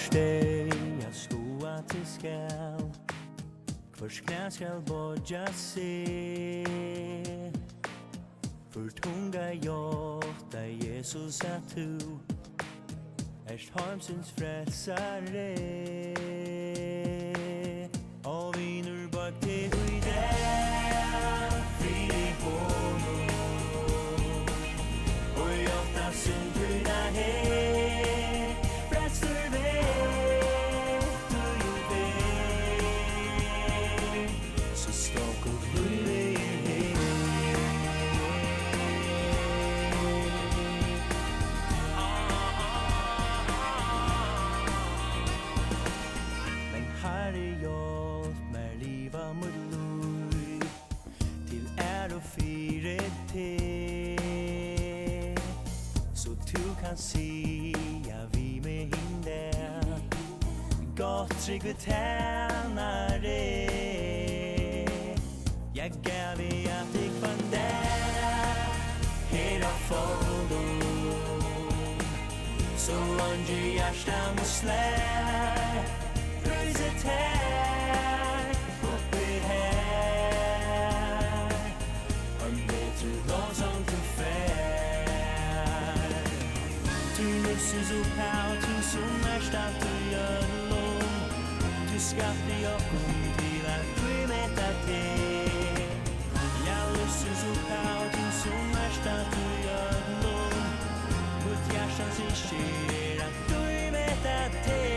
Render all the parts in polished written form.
steg jag skoa till skall. Först knä skall bodja se. För tunga hjorta Jesus att du erst harmsins frälsare. Och vinur bak till höjden, fri i honom. Och hjorta synderna här, frälster vet du ju väl. Så stock och fly så du kan sia vi med hinde gott trygg vi tjänare jag gav i att dig fann där hela fordon så under hjärsta musle pröjset här uppe här om det tror någon som du fär du lyssens upp här till som är starkt och gör lång du skaffade jag kom till att du mäta till jag lyssens upp här till som är starkt och gör lång mot hjärstans i sker att du mäta till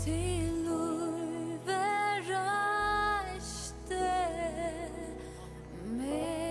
till överraste mig.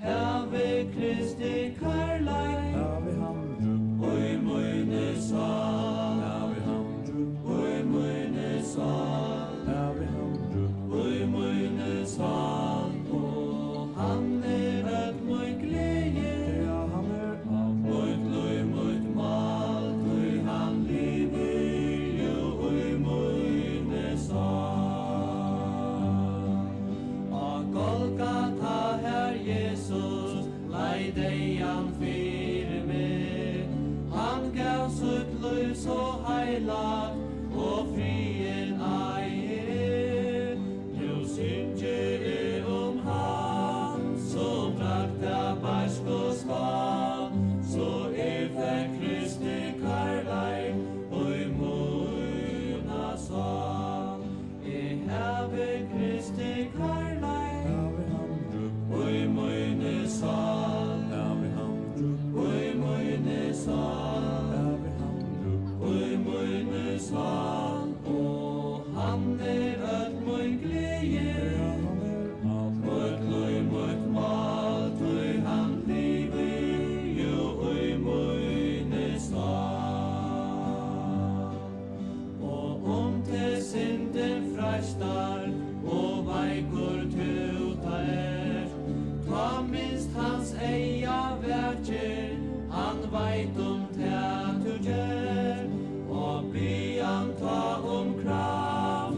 Have Kristi kärlek, have han oi mine sal, have han oi mine sal, have han oi mine sal, og han at moi glädje, ja han av moi glöj moi mal, tui han lever jo oi mine sal. Golgata her Jesus, lei deian fyrir meg. Han gav sitt liv så heilag, og frien eier. Nu synger han, som drakta barsk og sval, så fikk Kristi kärleik, oi moina sal. Have Kristi kärleik, oi mine sal, have han oi mine sal, oi mine sal, og han at moi glädje, mot løy mot mal, tui han lever jo oi mine sal. Og til synden freistar, og veikur tuta ta minst hans eia verker, han veit tæt du gjer, og bli han ta kraft,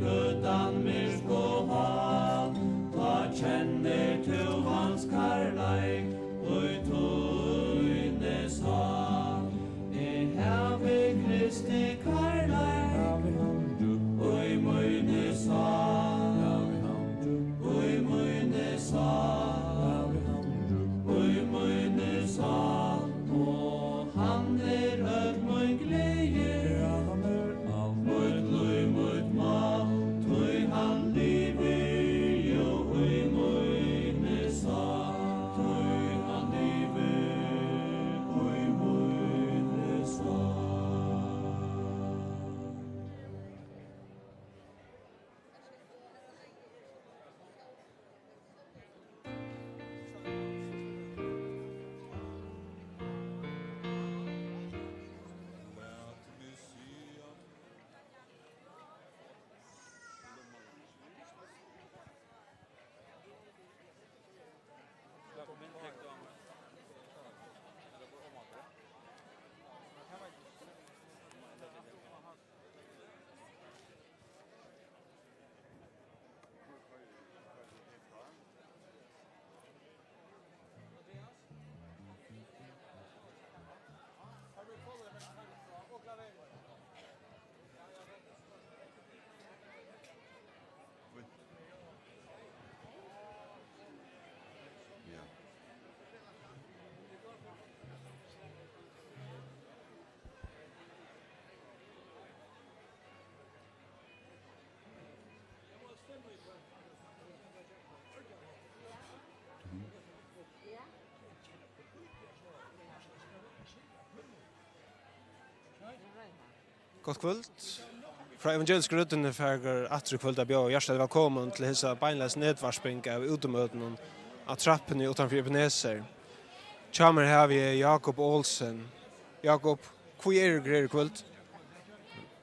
gudan myrk og hav, ta kjenner tu hans kärleik, oi tøyne sal. Have Kristi kärleik, oi mine sal, oi mine sal, oi mine sal, og han at moi glädje, mot løy mot mal, tui han lever jo oi mine sal, tui han lever oi mine sal. Gott kvöld. Fra evangelisk rutten färger attre kvöld av bjør hjertelig velkommen til hissa beinleis nedvarspring av utemøten av trappen utanfor Ebenezer. Tjamer her vi Jakob Olsen. Jakob, hvor greier kvöld?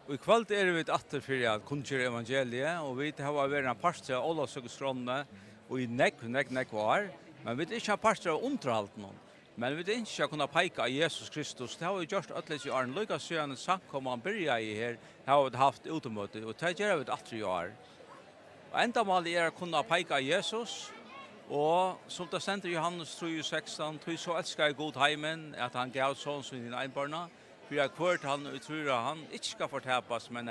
Og I kvöld vi et atter for at kunnskjer evangeliet, og vi har vært en parster av Olavsøkestrånene, og I nekk var, men vi ikke har parster av underhalten noen. Men vi ikke kunne peika av Jesus Kristus. Det har vi gjort øtles I åren. Lykke siden samkommet byrja I her, har vi haft utemøte, og det gjør vi et atter I år. Og enda malig å kunne peika av Jesus, og som det sender Johannes 3:16, «Tog så elsker I god heimen, at han gav sånn som din einbarna, for jeg kvart han utrura han ikke skal fortapes, men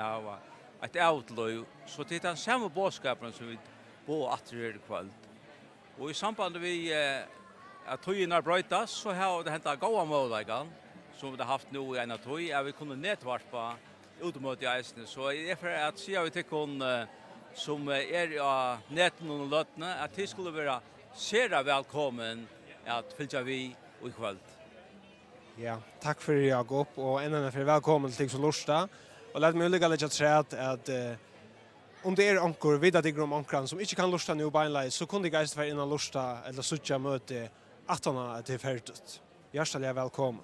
ett outløy, så det er den samme bådskapen som vi bor atter her i kveld. Og i samband vi at tøyene brøytas, så har det hentet gode målleggen, som vi har haft nå i en av tøy, vi kunne netvarpa utomøte i eisene. Så jeg er for at sier vi til henne som av neten og løtene, at de skulle være sere velkommen at fylja vi i kveld. Ja, takk for Jakob, og en for velkommen til som lusta. Og lett meg ulike litt at om det anker, vidda digger om ankeren som ikke kan lusta nu beinleis, så kunne de geist være innan lusta eller suttja møte at han er til ferdet. Hjertelig velkommen.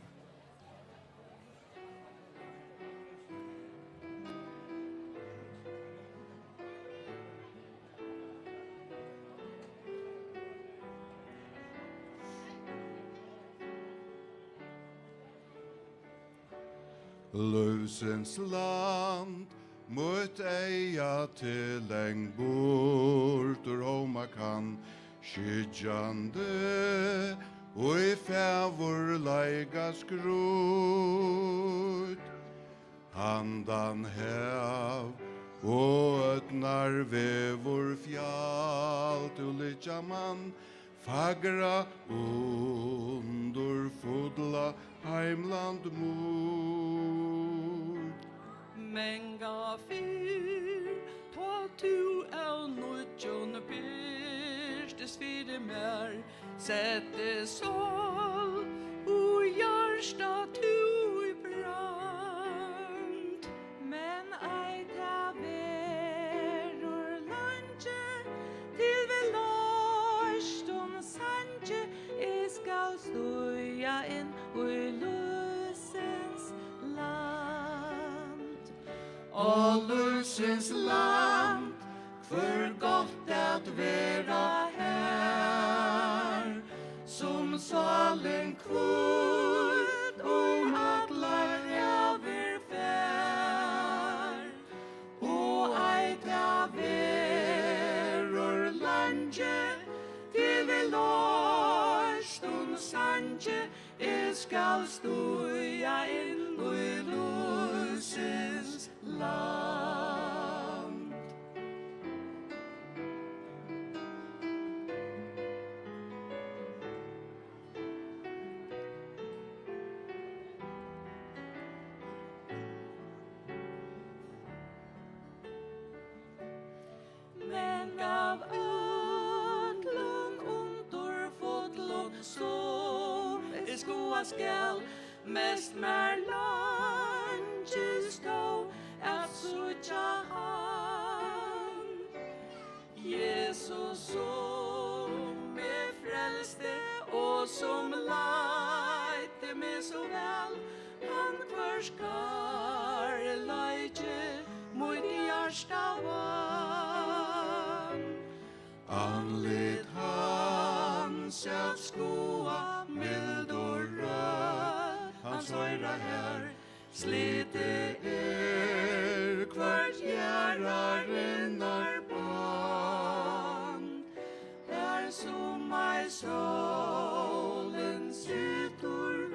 Løsens land mot eia til leng bort ur homa kan skydjande og i fævor leiga skrut handan hev og ötnar vevor fjall til litja man fagra undur fudla heimland mor. Menga fyr, ta tu av nudjon byrstes fire mer, sette sol, og hjärsta tu i brand. Men ei ta verur lanje, til vi låst om sanje, I skal stoja inn i lusens land. Og lusens land, for godt at vera her, som salen kvult om atlar över fär. Og eit av verur lanje, til vi låst om sanje, I skal stoja inn i lusens land. Men av ödlung under fotlung som skoa skall mest mer langes stå at sucha han Jesus som me frälste och som leite me så väl han kvarskar leite mot hjärsta vann Anlit hans att skoa mild och röd hans öra här slite kvart hjäraren är band där som I solen sitter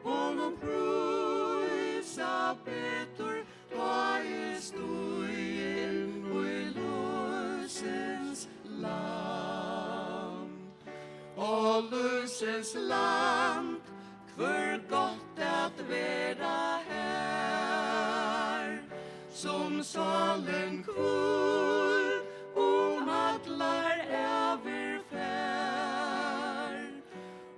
honom pröjsa betur ta I stojen i lusens land och lusens land för gott att vera här som salen kull om atlar överfär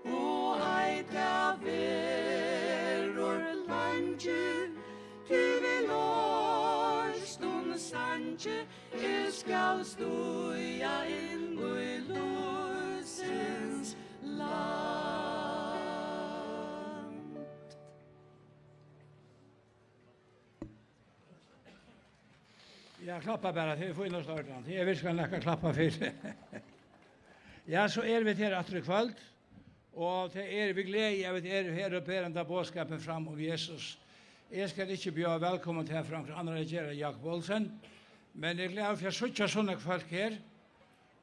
och eit av veror lanje ty vi låst om sanje I skal stoja inn i lusens land. Jag klappar bara till för inåt starten. Jag vill ska näka klappa för. Ja, så vi till att kväll och till vi glädje jag vet här och bärande budskapen fram om Jesus. Jag ska inte bjuda välkommen till fram andra regera Jakob Olsen. Men jag glädjer för så såna folk här.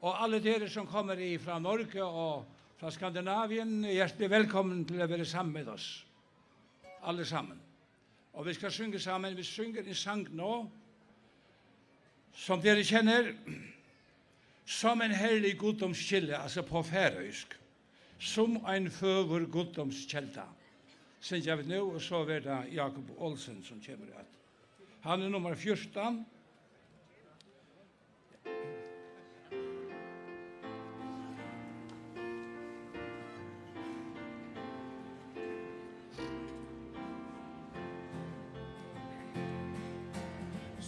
Och alla de som kommer ifrån Norge och från Skandinavien, hjärtligt välkommen till att vara sammen med oss. Allesammen. Och vi ska sjunga sammen, vi sjunger en sang nå. som dere kjenner, som en herlig guddomskilde, altså på færøysk, som en føver guddomskjelda. Sen jeg vet nu, og så er det Jakob Olsen som kommer at. Han er nummer 14.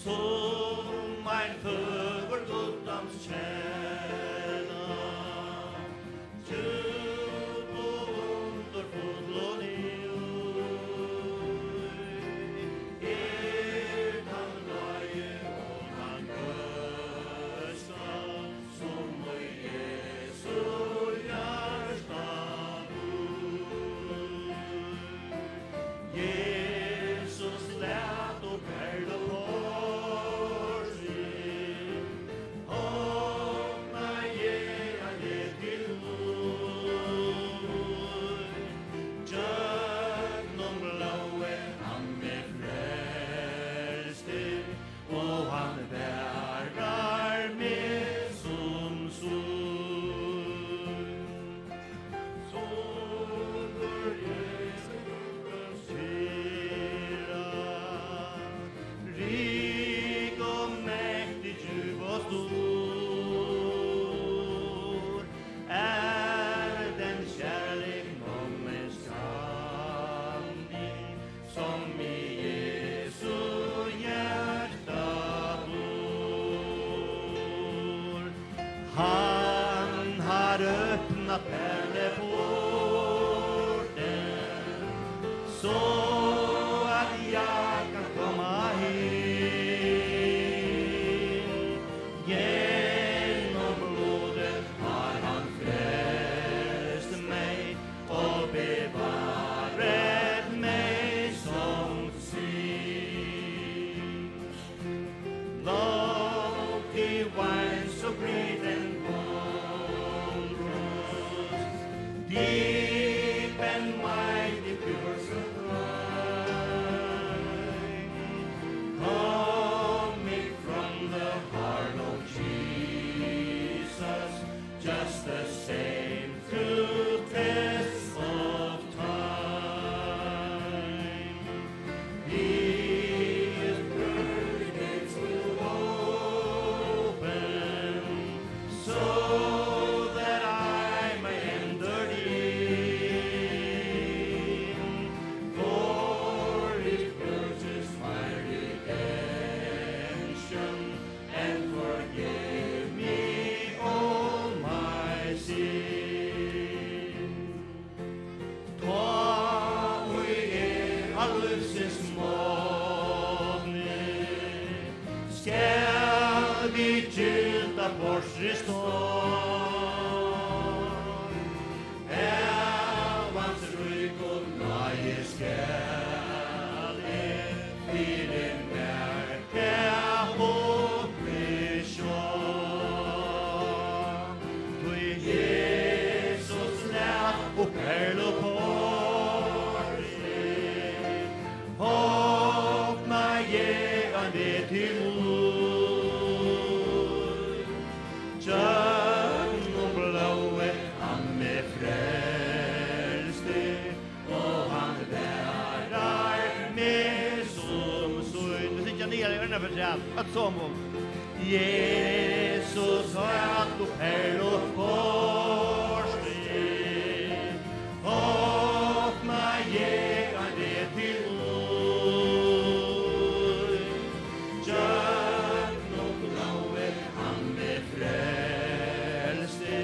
Som ein føver guddomskjella, djup og underfull og nyur, tan nøye og tan gøsta, som og Jesu hjärsta bor. Jesus lät og perlo Han har öppnat pärleporten så att jag kan komma in. Genom blodet har han frälst mig och bevarat mig som sin. Love he wines so great and deep and mighty pure sublime, coming from the heart of Jesus, just the same through tests of time. His pearly gates will open, so that I may enter in. For his purchase my redemption, and forgive me all my sin. Ta vi allsens måne, skal vi gylda korsets stånd. Evans ryk og nøye skal fire merke og prisjon. Du Jesus lät og perlo porten, åpna jegande til mor. Tjøkken og blåe, han med frelste, og han bærar med som søgn. Du sitter nere i ørna for seg, at som om Jesus har du perlo porten, åpna jegande til mor. Tjøkken og blåe, han med frelste,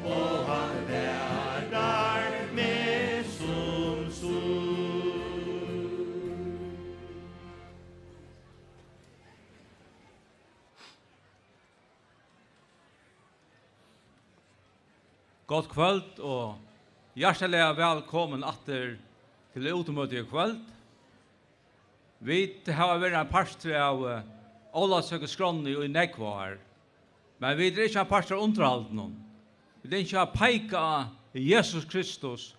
og han bærar med som sol. Godt kvöld og hjertelig velkommen atter til utemøte i kvöld. Vi har vært en parster av Olavsøke Skrånne i Nekvar, men vi er ikke en parster av underhalden. Vi er ikke en peika av Jesus Kristus,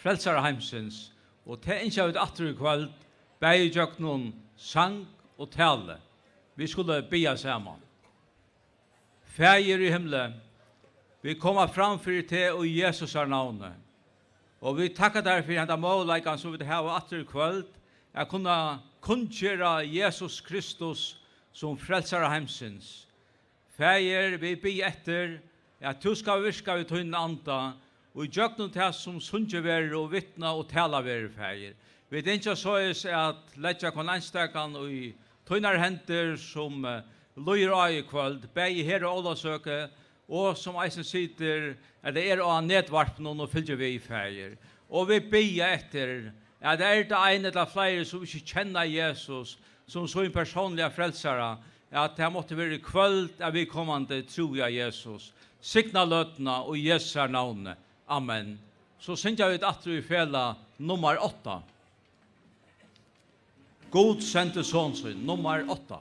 frelsere heimsens, og til ikke av et atter i kvöld, beie gjør noen sang og tale. vi skulle bia saman. Fægir i himlen, vi kommer framför til og Jesus er navnet. Og vi takkar derfor henda måleikan som vi har atter i kvöld, jeg kunne kunngjera Jesus Kristus som frelsar heimsins. Fægir, vi bi etter, at du skal virka vi tøyne anda, og i djøknen til som sundjever og vittna og tala ver fægir. Vi ikke så at letja kon anstekan og i tøynar henter som løyer av i kvöld, begge her og ålasøke, og som eisen sitter, at det av nedvarpen og fylgjer vi i fægir. Og vi bia etter, at det det ene eller flere som ikke kjenner Jesus, som så en personlig frelsare, at det måtte være kvöld at vi kommande tro av Jesus. Signa løtna og Jesu navnet. Amen. Så synger vi et atter i fela nummer 8. God sendte sånsyn, nummer 8.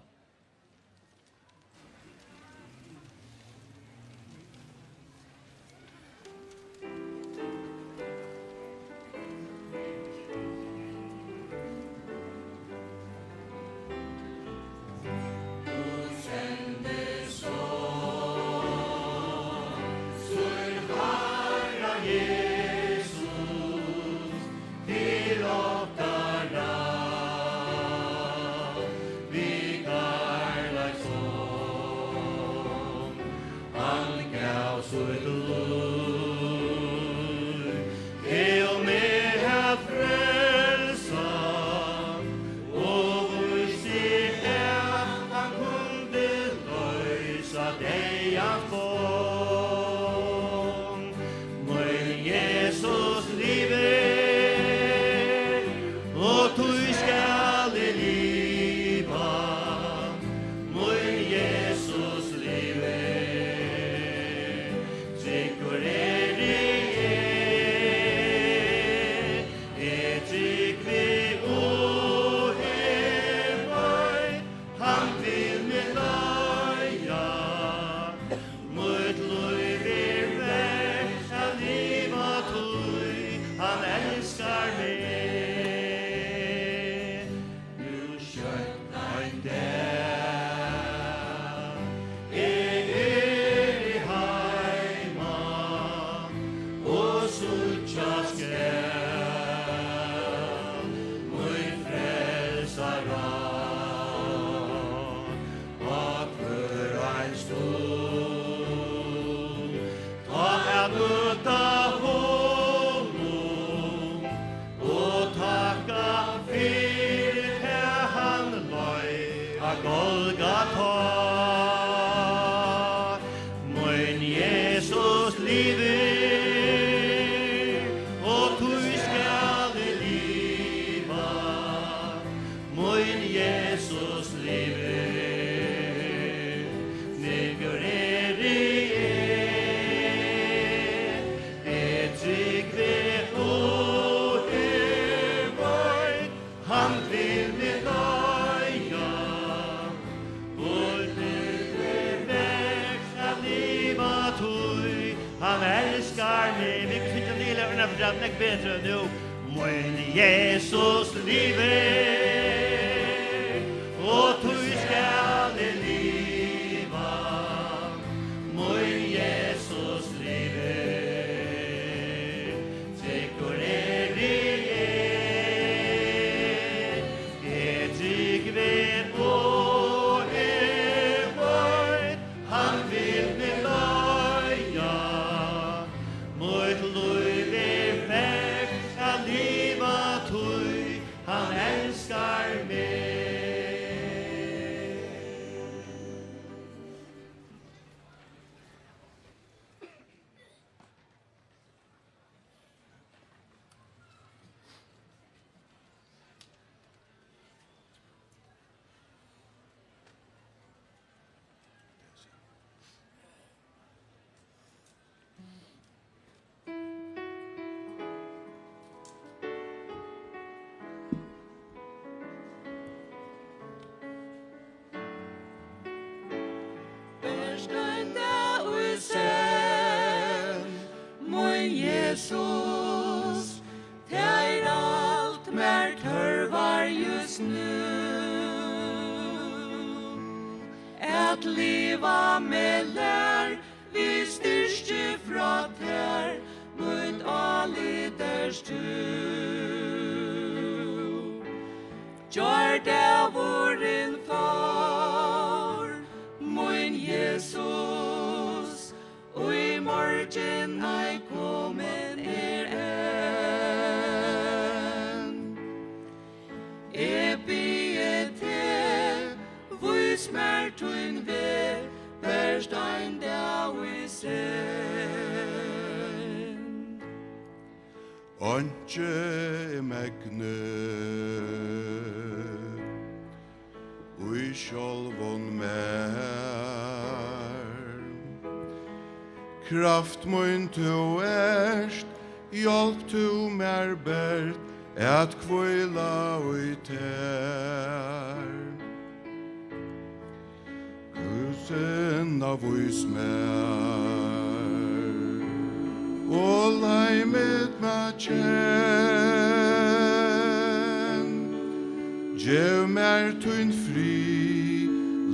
Han älskar at liva med lær, vi styrke fra tær, mot aliders tu. Gjør det våren for, min Jesus, og i morgen ei kommen enn. Jeg bie til, vis mer tun ve, verst ein dag vi sen. Antje megne ui sjálvon mer kraft mun tu erst hjelp tu mer bert at kvøyla ui ter kusen av vis mer og leimet ma kjenn Gjev mer tun fri,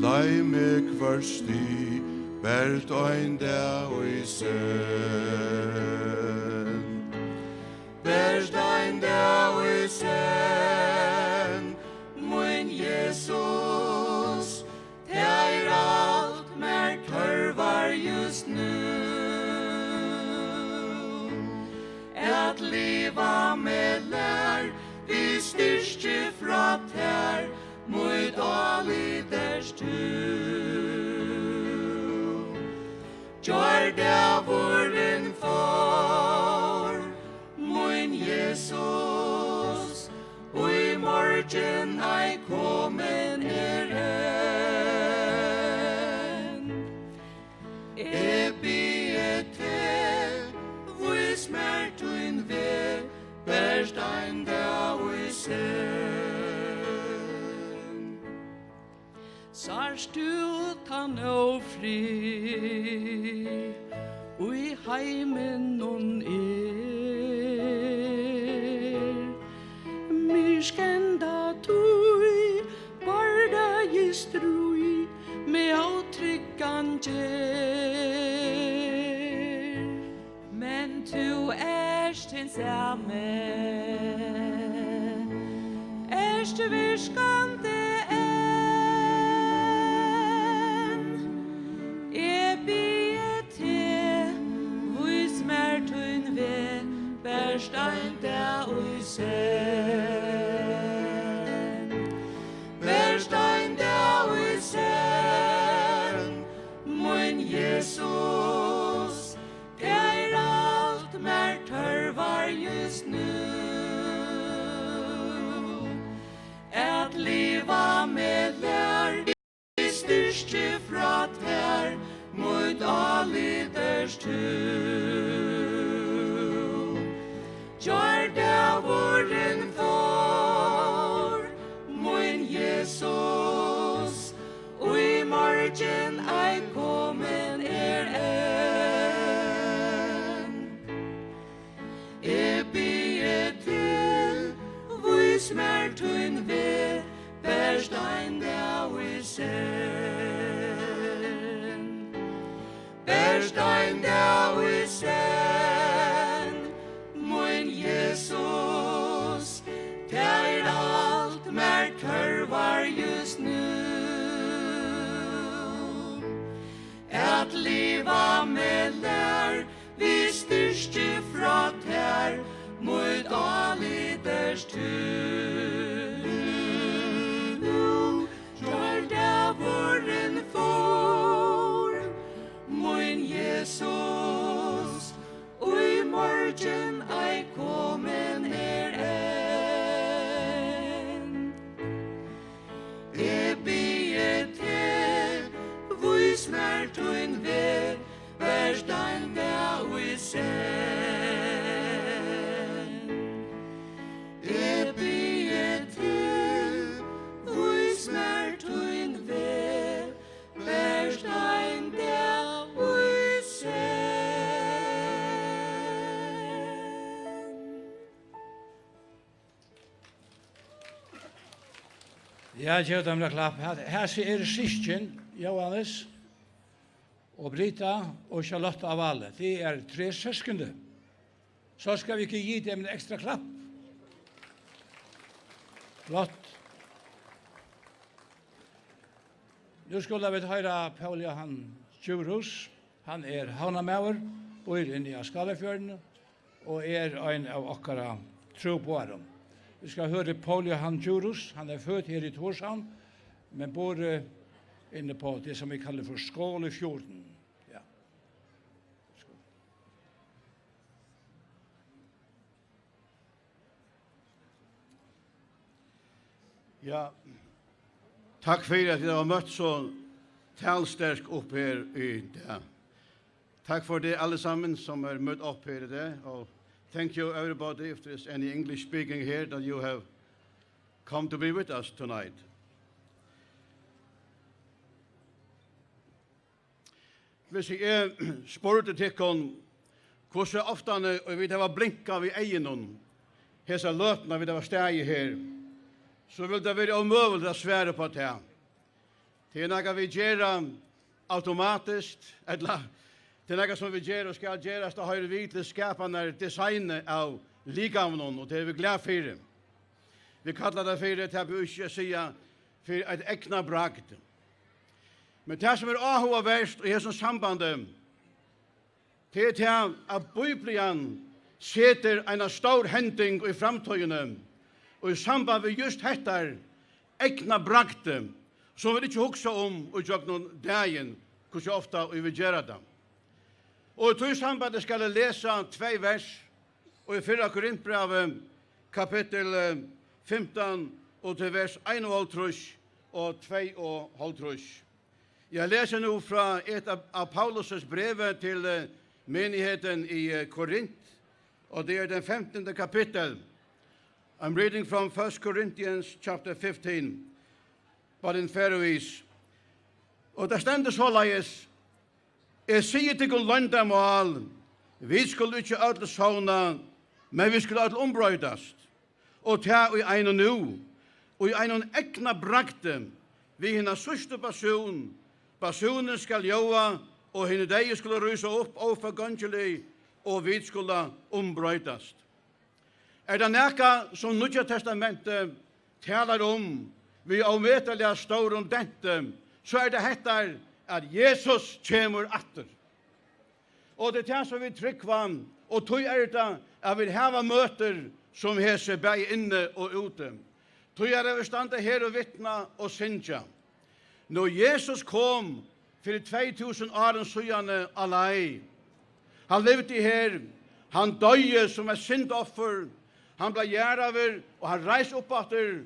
lei meg kvarsti, bert ein dag og i sen. Bert ein dag og i sen, min Jesus, det alt mer tørvar just nu. At liva med lær, vi styrke fra tær, mot aliders tu. Gjør det våren for, min Jesus, og i morgen ei kommen enn. Jeg bie til, vis mer tun ve, verst ein dag vi sen. Sarst du utan ofri, ui heimen non Myskenda tui, barda gistrui, med avtrykkan gjer. Men tu erst hin samme, erst virskande enn. Jeg bie til, vis mer tun ve, berst ein dag ui sen. Berst ein dag ui sen, min Jesus, det alt mer tørvar just nu. At liva med lær, vi styrke fra tær, mot aliders tu. Gjør det våren for, min Jesus, og i morgen ei kommen enn. Jeg bie til, vis mer tun ve, berst ein dag vi sen. Berst ein dag vi sen, min Jesus, det alt mer tørvar just nu. At liva med lær, vi styrke fra tær, mot aliders tu. Gjør det våren for, min Jesus, og i morgen ei kommen enn. Jeg bie til, vis mer tun ve, verst ein dag vi sen. Jeg bie til, vis mer tun ve, verst ein dag vi sen. Ja, gjør dem klapp. Her er syskjen Johannes og Brita og Charlotte Avale. De 3 søskende. Så skal vi ikke gi dem en ekstra klapp. Flott. Nu skulle vi høre Paul Johan Djurhus. Han havnamauer, bor inne i Skalefjorden, og en av okkara troboarum. Vi skal høre Paul Johan Djurhus. Han født her i Torshavn, men bor inne på det som vi kaller for Skalefjorden. Ja. Ja, takk for at jeg har møtt så talsterk opp her i det. Takk for det alle sammen som møtt opp her i det. Og thank you everybody if there's any English speaking here that you have come to be with us tonight. Hvis jeg spurte til hvordan ofte vi har blinket ved egen hese løtene vi har steg her, så vil det være omøvelig å svære på det. Det noe vi gjør automatisk, eller det noe som vi gjør og skal gjøres, det har vi til skapende designet av ligamnen, og det vi glad for. Vi kallar det for det vi ikke sier for et ekna bragd. Men det som avhova verst i hesson sambandet, det til at Bibelen setter en stor hending i framtøyene, og i samband med just hettar ekna bragte, som vi ikke hugsa og gjør noen dagen, hvordan ofta vi gjør det. Og i tog sambandet skal jeg lese 2 vers, og i 4 Korintbrevet, kapittel 15, og til vers 51 og 52. Jeg leser nå fra et av Paulus' brevet til menigheten i Korint, og det den 15. kapittel. I'm reading from 1 Corinthians chapter 15, but in Faroese. Og det stender så leies, jeg sier til landamål, vi skulle ikke alle sovna, men vi skulle alle ombrøydast, og ta i ein og nu, og i ein ekna bragte, vi hinna sørste basunen skal joa, og hinna deg skulle rysa opp og forgangelig, og vi skulle ombrøydast. Det nekka som Nya Testamentet talar vi avmetaliga stor dente, så det hettar at Jesus kjemur atter. Og det som vi tryggvann, og tog det at vi hava møter som hese bei inne og ute. Tog vi standa her og vittna og syndja. Når Jesus kom for 2000 år siden alai, han levde her, han døye som syndoffer, han ble gjerraver, og han reis opp atter,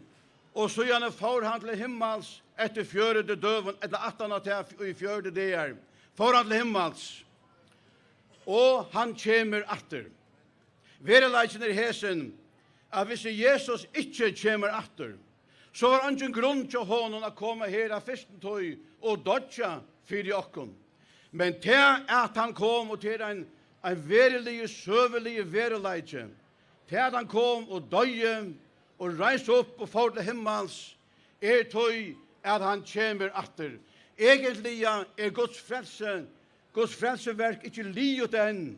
og så gjerne får han til himmels etter 4. døven, eller 18. til i 4. der. Får han til himmels. Og han kommer atter. Vereleisen hesen, at hvis Jesus ikke kommer atter, så var han ikke grunn til honom å komme her av fyrsten tøy og dodja fyrir okkon. Men til at han kom, og til en verelig, søvelig vereleisen, til at han kom og døye og reis opp og får til himmels, tøy at han kommer atter. Egentlig Guds frelseverk ikke liot enn.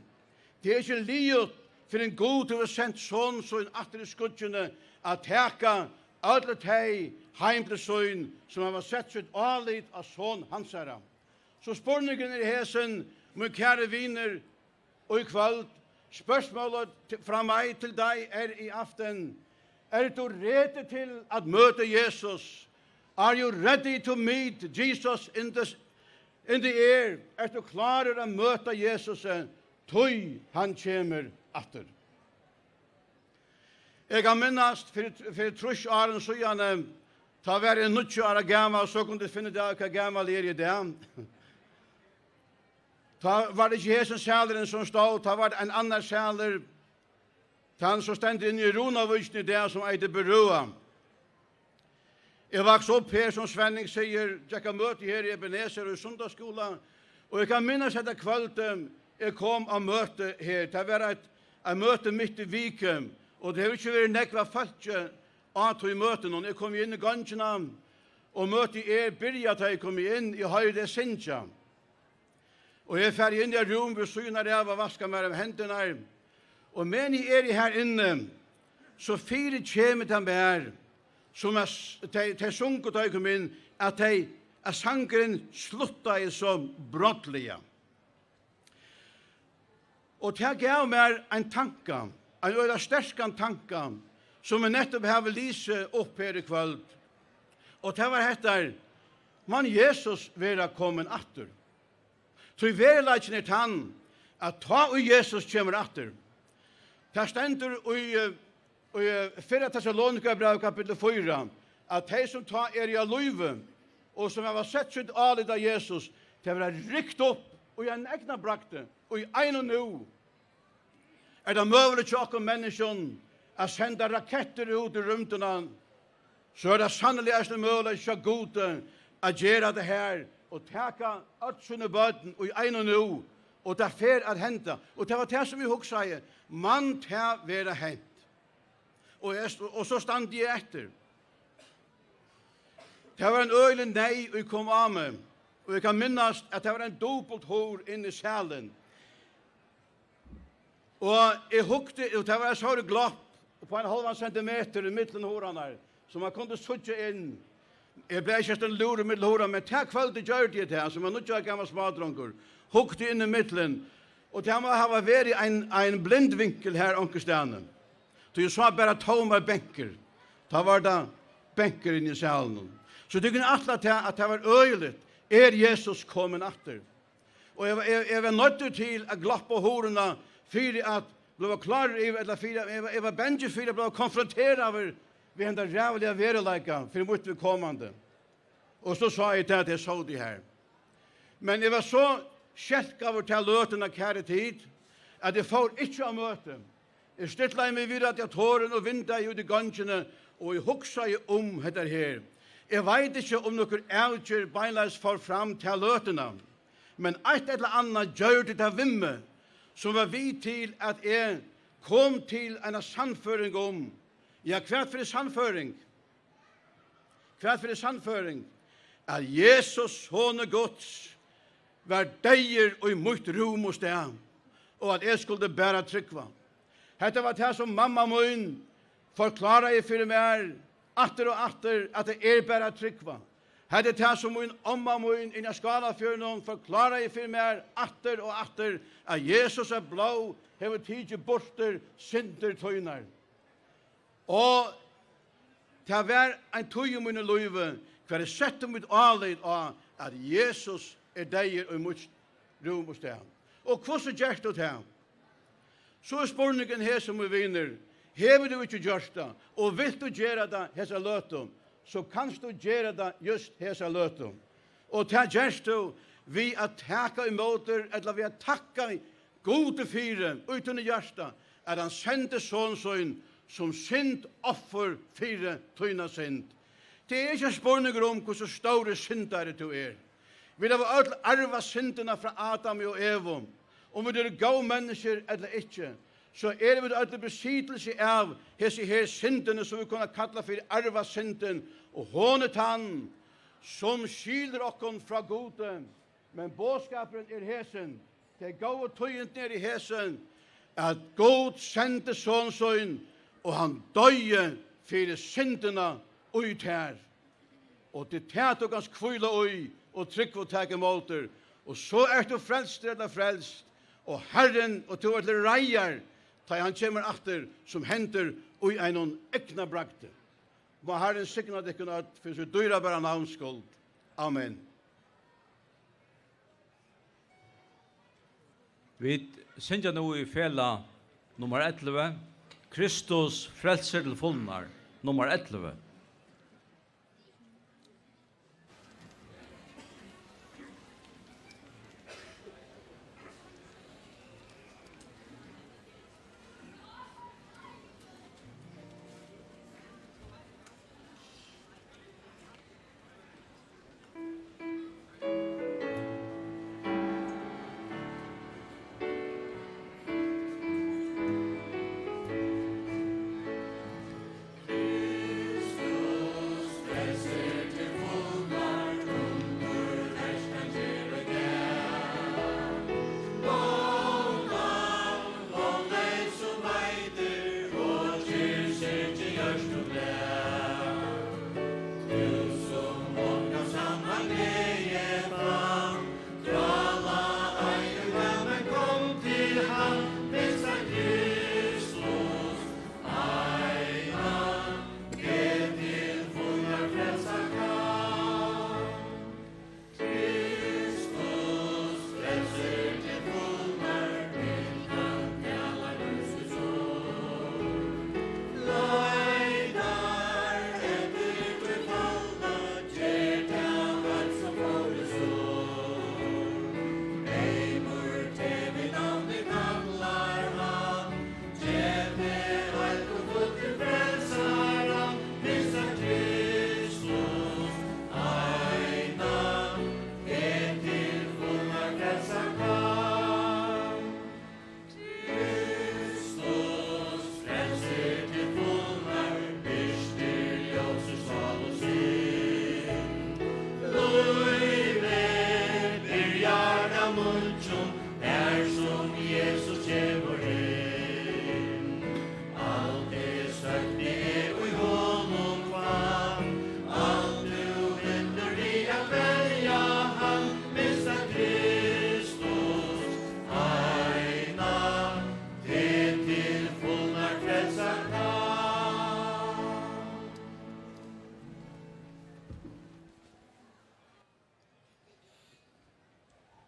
Det ikke liot for en god til å sendt sånn så en atter i skudgjene at teka alle teg heim til søyn som han var sett sitt alit av sånn hans herre. Så spørningen hesen, min kjære viner, og i kveld, spørsmålet fra meg til deg i aften, du rede til at møte Jesus? Are you ready to meet Jesus in the air? Du klarer å møte Jesus? Tøy han kommer atter. Jeg har minnast for 3 år siden, ta var en 90 år gammel, så kunne du finne det hva gammel i det. Ta var det ikke hesen sjæleren som stod, ta var det en annen sjæler, ta han som stendte inn i Ronavisen i det som eide Berua. Jeg vokste opp her, som Svenning sier, jeg kan møte her i Ebenezer og i Sundagsskolen, og jeg kan minnes etter kvelden, jeg kom og møte her, det var et møte midt i Viken, og det har ikke vært nekva falske at i møten, og jeg kom inn i gangene, og møte byrja til jeg kom inn i høyre sinja. Og jeg fer inn i rom ved synar av og vaska meg av hendene. Og men jeg her inne, så fire kjemet han bær, som til sunket da jeg kom inn, at sangeren slutta i som brottlige. Og det gav meg en tanke, en øyla sterkan tanke, som jeg nettopp har lyse opp her i kveld. Og det var hettar, man Jesus vera kommen atter. Så i verleikjen han, at ta og Jesus kommer atter. Det stender i 4 Thessalonika brev kapittel 4, at de som tar i løyve, og som har sett sitt alit av Jesus, det var rikt opp, og i en egna brakte, og i ein og nå, det mulig til okkur menneskjon å sende raketter ut i rymtene, så det sannelig mulig til gode å gjøre det her, og teka øtsene bøten, og i ein og nå, og det fer at hente. Og det var det som vi hoksa i, man til være hent. Og så stand jeg etter. Det var en øyelig nei og jeg kom av meg. Og jeg kan minnes at det var en dobbelt hår inne i salen. Og jeg hukte, og det var en sånn glapp på en halv centimeter i midten hårene her, så man kunne sutte inn. Jeg ble ikke en lure med hårene, men til kvalitet gjør det til, så man ikke gammel smadronker. Hukte inn i midten, og det må ha vært en blindvinkel her omkestene. Så jeg sa bare tomme benker. Da var det benker inn i salen. Så det kunne atle til at det var øyelig. Jesus kommet atter? Og jeg var nødt til å glappe hårene for at ble klar i, eller jeg var benge for at ble konfronteret over ved en rævlige verleika for mot vi kommande. Og så sa jeg til at jeg så de her. Men jeg var så kjelk av å ta løtene kjære tid, at jeg får ikke av møte. Jeg styrtlet meg videre til tåren og vindet ut i gansjene, og jeg hoksa om dette her. Jeg vet ikke om noen avgjør beinleis for fram til løtene, men et eller annet gjør det til vimme, som var vi til at jeg kom til en sannføring om. Ja, hva for sannføring? Hva for sannføring? At Jesus, håne Guds, var deier og i mot rom hos det, og at jeg skulle bære trykva. Dette var det som mamma min forklaret jeg for meg atter og atter at det bære trykva. Dette er det som min omma min i Skalafjørnen forklaret jeg for meg atter og atter at Jesus blå, hever tidlig borster, synder tøyner. Og det var en tøy om min løyve, hver jeg sette mitt alit av at Jesus deier og mot rom hos det. Og hvordan gjør det til? Så spørningen her som vi vinner, hever du ikke gjort det, og vil du gjøre det hese løtum, så kan du gjøre det just hese løtum. Og til gjør du vi at takka imot eller vi at takka gode fire uten i hjertet, at han sendte sånn som synd offer fire tøyna synd. Det er ikke spørninger om hvordan store syndere du Vi har arva syndene fra Adam og Eva. Om vi er gode mennesker eller ikke, så vi alle besittelse av disse her syndene som vi kunne kalla for arva synden. Og hånet han som skilder okken fra gode. Men bådskapen hesen. Det gode tøyent i hesen. At God sendte sånn, og han døye for syndene ut her. Og det tæt og gans kvile ui, og trykk og takk imåter. Og så du frelst eller frelst. Og Herren, og til at det reier, da han kommer atter, som henter ui einon ekna brakte. Må Herren sikna dekken at, for så dyra bare navnskuld. Amen. Vi synger nå i fela nummer 11. Kristus frelser til fullnar, nummer 11. Kristus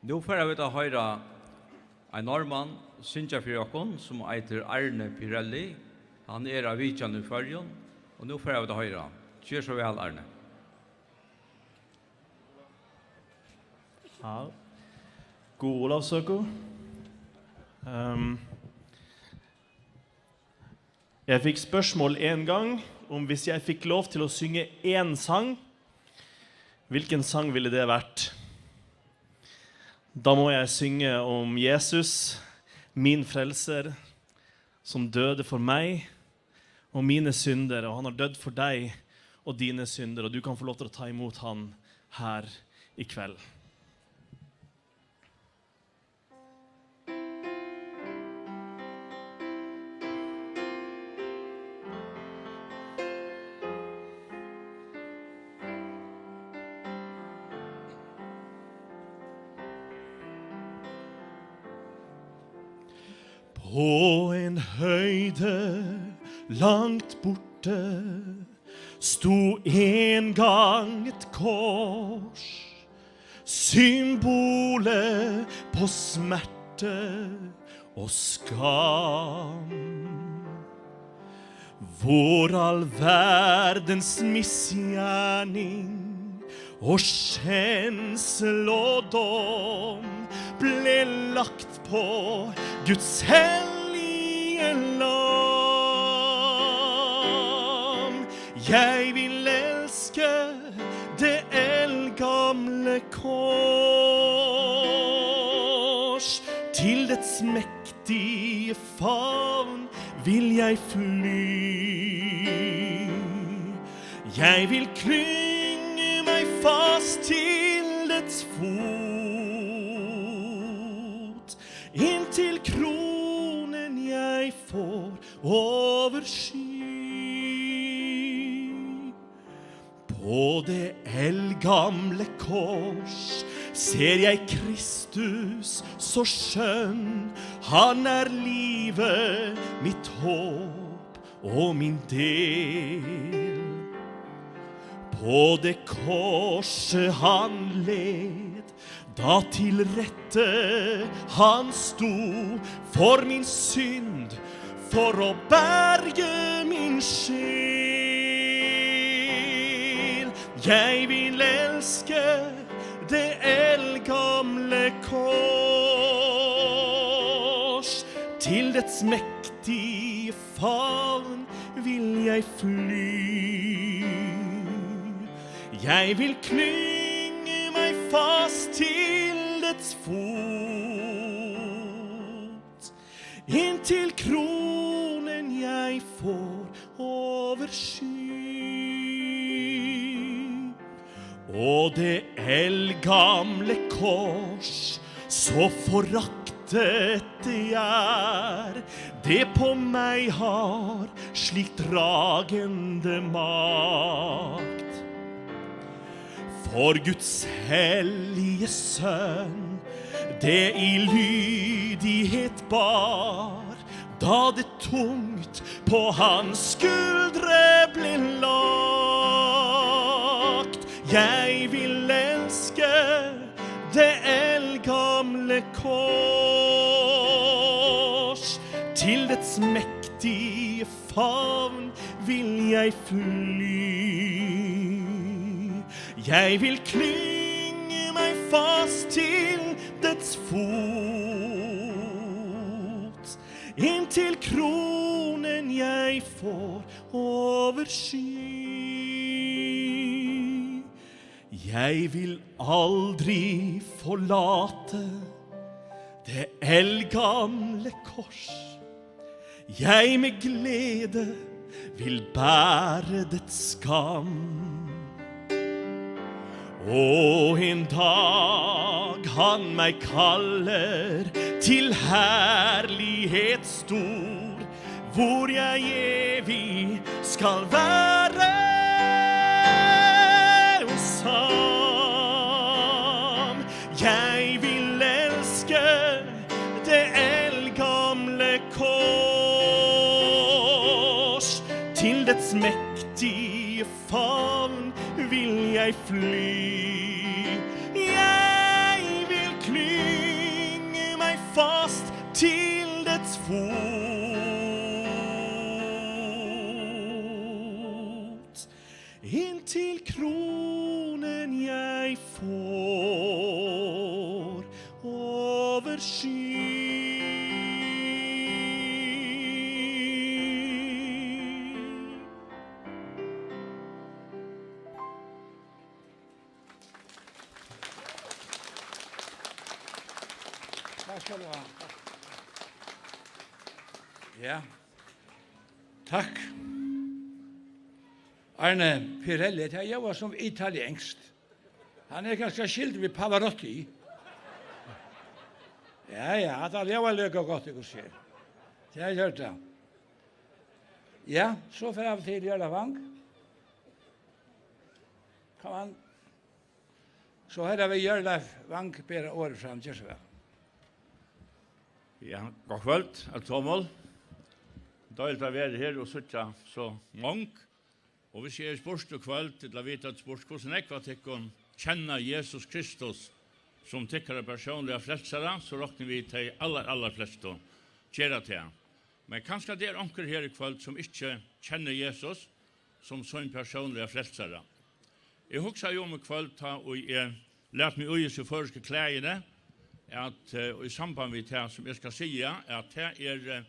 Nu får vi da høre en norrmann synger for dere som heter Arne Pirelli. Han av Vitjan i Førjen, og nu får vi da høre. Kjør så vel, Arne. Ja. God Olavsøko. Jeg fikk spørsmål en gang om hvis jeg fikk lov til å synge en sang, hvilken sang ville det vært? Da må jeg synge om Jesus, min frelser, som døde for meg og mine synder, og han har dødd for deg og dine synder, og du kan få lov til å ta imot han her i kveld. På en høyde langt borte sto en gang et kors, symbolet på smerte og skam. Hvor all verdens misgjerning og skjensel og dom ble lagt på Guds hellige lam. Jeg vil elske det eldgamle kors. Til dets mektige favn vil jeg fly. Jeg vil klynge meg fast til dets fot, inntil kronen jeg får over sky. På det eldgamle kors ser jeg Kristus så skjønn. Han livet, mitt håp og min del. På det korset han led, da til rette han sto for min synd, for å berge min sjel. Jeg vil elske det eldgamle kors. Til dets mektige favn vil jeg fly. Jeg vil klynge meg fast til dets fot, inntil kronen jeg får over sky. Og det eldgamle kors, så foraktet det det på meg har slik dragende makt. For Guds hellige sønn, det i lydighet bar, da det tungt på hans skuldre ble lagt. Jeg vil elske det eldgamle kors. Til dets mektige favn vil jeg fly. Jeg vil klynge meg fast til dets fot, inntil kronen jeg får over sky. Jeg vil aldri forlate det eldgamle kors. Jeg med glede vil bære dets skam. Og en dag han meg kaller til herlighet stor, hvor jeg evig skal være hos ham. Jeg vil elske det eldgamle kors. Til dets mektige favn vil jeg fly. Jeg vil klynge fot inntil kronen jeg får over sky. Takk skal du ha. Ja. Takk. Arne Pirelli, det er var som italiensk. Han ganske skilt ved Pavarotti. Ja, det var lykke godt, jeg ser. Det har jeg hørt det. Ja, så får jeg til Jørla Vang. Kom an. Så her har vi Jørla Vang bedre året frem, gjør så vel. Ja, god kvöld, alt tommel. Deilig å være her og sitte så mange. Og hvis jeg spørst og kvöld, til å vite at spørst hvordan jeg var til å kjenne Jesus Kristus som tykkere personlige frelsere, så råkner vi til aller fleste gjøre til. Men kanskje det onker her i kvöld som ikke kjenner Jesus som sånn personlige frelsere. Jeg husker jo om i kvöld og jeg lærte meg øye seg førske klærne, at i samband med det som jeg skal si, at det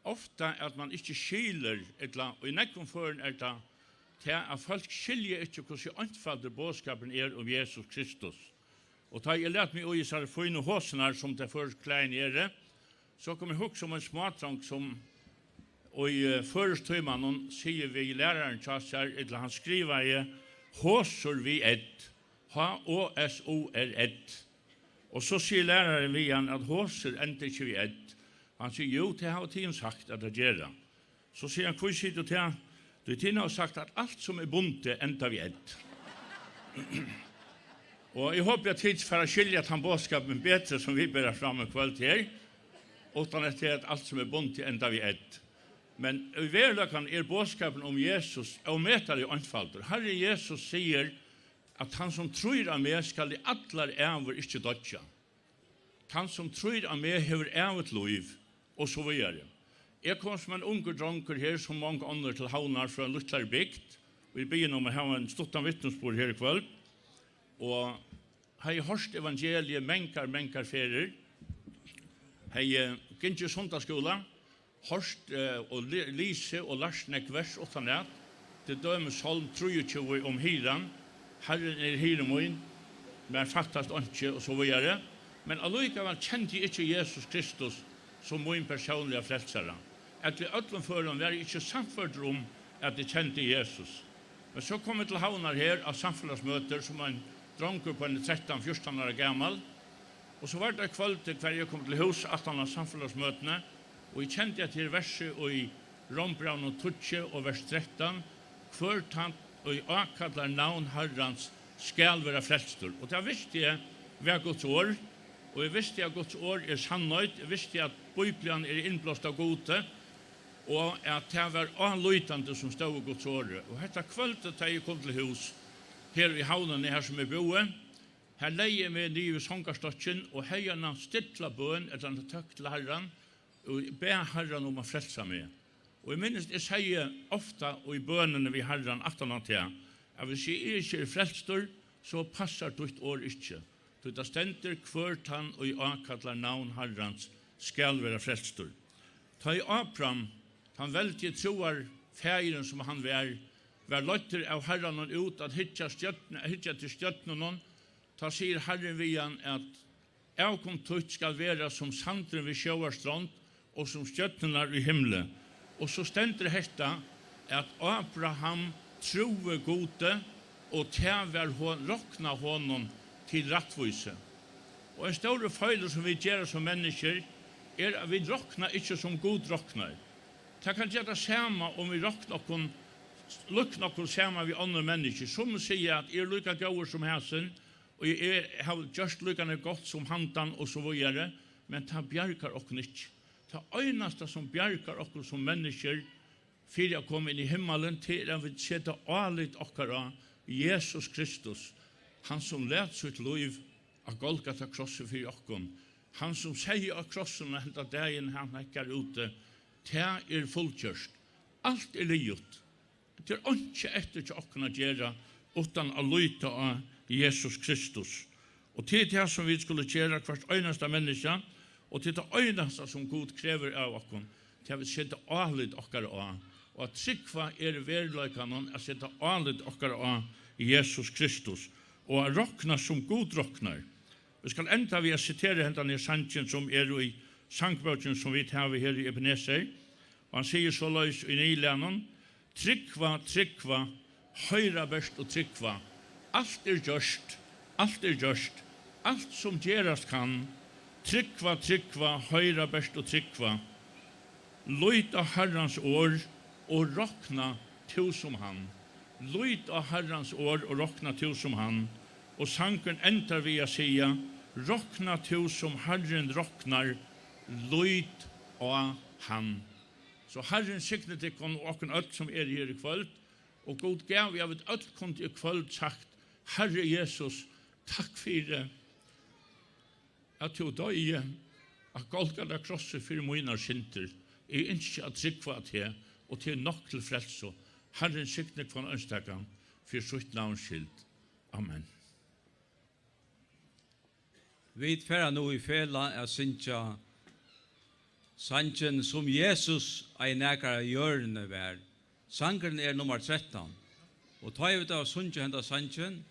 ofta at man ikke skiler, og i nekken foran det, at folk skiljer ikke hvordan antfalder bådskapen om Jesus Kristus. Og da jeg lærte meg i seg fine håsene som det først klærne så kom jeg huske om en smatrang som i førestøymannen sier vi læreren Kjasser, han skriver håsor vi ett, H-O-S-O-R-ett. Og så sier læreren vi han at håser ender ikke vi ett. Han sier jo, det har tiden sagt at det gjør det. Så sier han, hvor sier du til han? Du tiden har sagt at alt som bundet ender vi ett. Og jeg håper at tids for å skilje at han bådskapen bedre som vi bærer frem i kveld her, utan at alt som bundet ender vi ett. Men i verden bådskapen om Jesus og meter i anfalter. Herre Jesus sier at han som tror av meg skal i allar æver ikke dødja. Han som tror av meg hever ævet liv, og så videre. Jeg kom som en unge dronker her, som mange andre til havnar fra en luttlar bygd, og vi begynner med å ha en stuttan vittnesbord her i kveld, og har jeg hørt evangeliet menkar ferier, har jeg gint i sondagsskola, hørt og lise og larsnek vers 8, til dømes Holm 23 om hyran, Herren hyren min, men fattast ikke, og så videre. Men allikevel kjente jeg ikke Jesus Kristus som min personlige frelsere. At vi ødelen for ham var ikke samfunnet om at jeg kjente Jesus. Men så kom jeg til havner her av samfunnsmøter som en dronker på en 13-14 år gammel. Og så var det kveld hver jeg kom til hus 18 av samfunnsmøtene, og jeg kjente til verset og i Rombraun og Tutsje og vers 13, hver tant og i akkallar navn Herrans skal være frelstur. Og da visste jeg hva Guds år, og jeg visste at Guds år sannøyt, jeg visste at Bibelen innblåst av gode, og at det var anløytande som stod i Guds år. Og dette kvöldet da jeg kom til hus, her i havnen her som boet, her leie meg nye sångarstotjen, og heierne stilla bøen, etter han tøk til Herren, og be Herren om å frelsa meg. Og jeg minnes, jeg sier ofta og i bønene vi Herren 18 til, at hvis jeg ikke frelstor, så passar ditt år ikke. Det stender hvert han og i akkallar navn Herrans skal være frelstor. Ta i Abraham, han velte troar feiren som han var løtter av Herren ut at hitja til stjøttene, ta sier Herren vi han at avkom tutt skal være som sandren ved sjøvarstrand og som stjøttene i himmelen. Og så stender dette at Abraham troe gode og tever råkna honom til rattvise. Og en stor feil som vi gjør som mennesker at vi råkna ikke som god råknar. Det kan gjøre det samme om vi råkna lukna okkur saman vi andre mennesker. Som sier at jeg lukka gauer som hæsen og jeg har gjort lukkane godt som handan og så videre, men det bjerkar okkur ikke. Det øyneste som bjerkar okkur som mennesker for å komme inn i himmelen til at vi setter alit okkara Jesus Kristus, han som let sitt liv av Golgata krosset for okkur. Han som sier av krossen og hentet dagen han hekker ute, det fullkjørst. Alt livet. Det ikke etter til å kunne gjøre utan å lytte av Jesus Kristus. Og til det som vi skulle gjøre hvert øyneste menneske, og til det øyneste som Gud krever av oss, til vi sette avlitt okkar av, og at tryggva verløykene å sette avlitt okkar av Jesus Kristus, og å råkna som Gud råknar. Vi skal enda vi sitere hentan i sangen som i sangbøkken som vi har her i Ebenezer, og han sier så løys i nylænen, tryggva, tryggva, høyra best og tryggva, alt gjørst, alt som gjerast kan, tryggva, tryggva, høyra best og tryggva, løyt av Herrans år og råkna til som han. Løyt av Herrans år og råkna til som han. Og sanken endar vi å sia, råkna til som Herren råknar, løyt av han. Så Herren sikner til og åkken alt som her i kvöld, og god gav, jeg vet alt kom til i kvöld sagt, Herre Jesus, takk for at du døye, at Golgata krosset for mine synder. Jeg ønsker at tryggva til, og til nok til frelse. Herren sikner for ønstakken, for sitt navns skyld. Amen. Vi færa nå i fela er syntja sangen som Jesus ei nekar hjørne vær. Sangen nummer 13. Og ta ut av syntja henda sangen,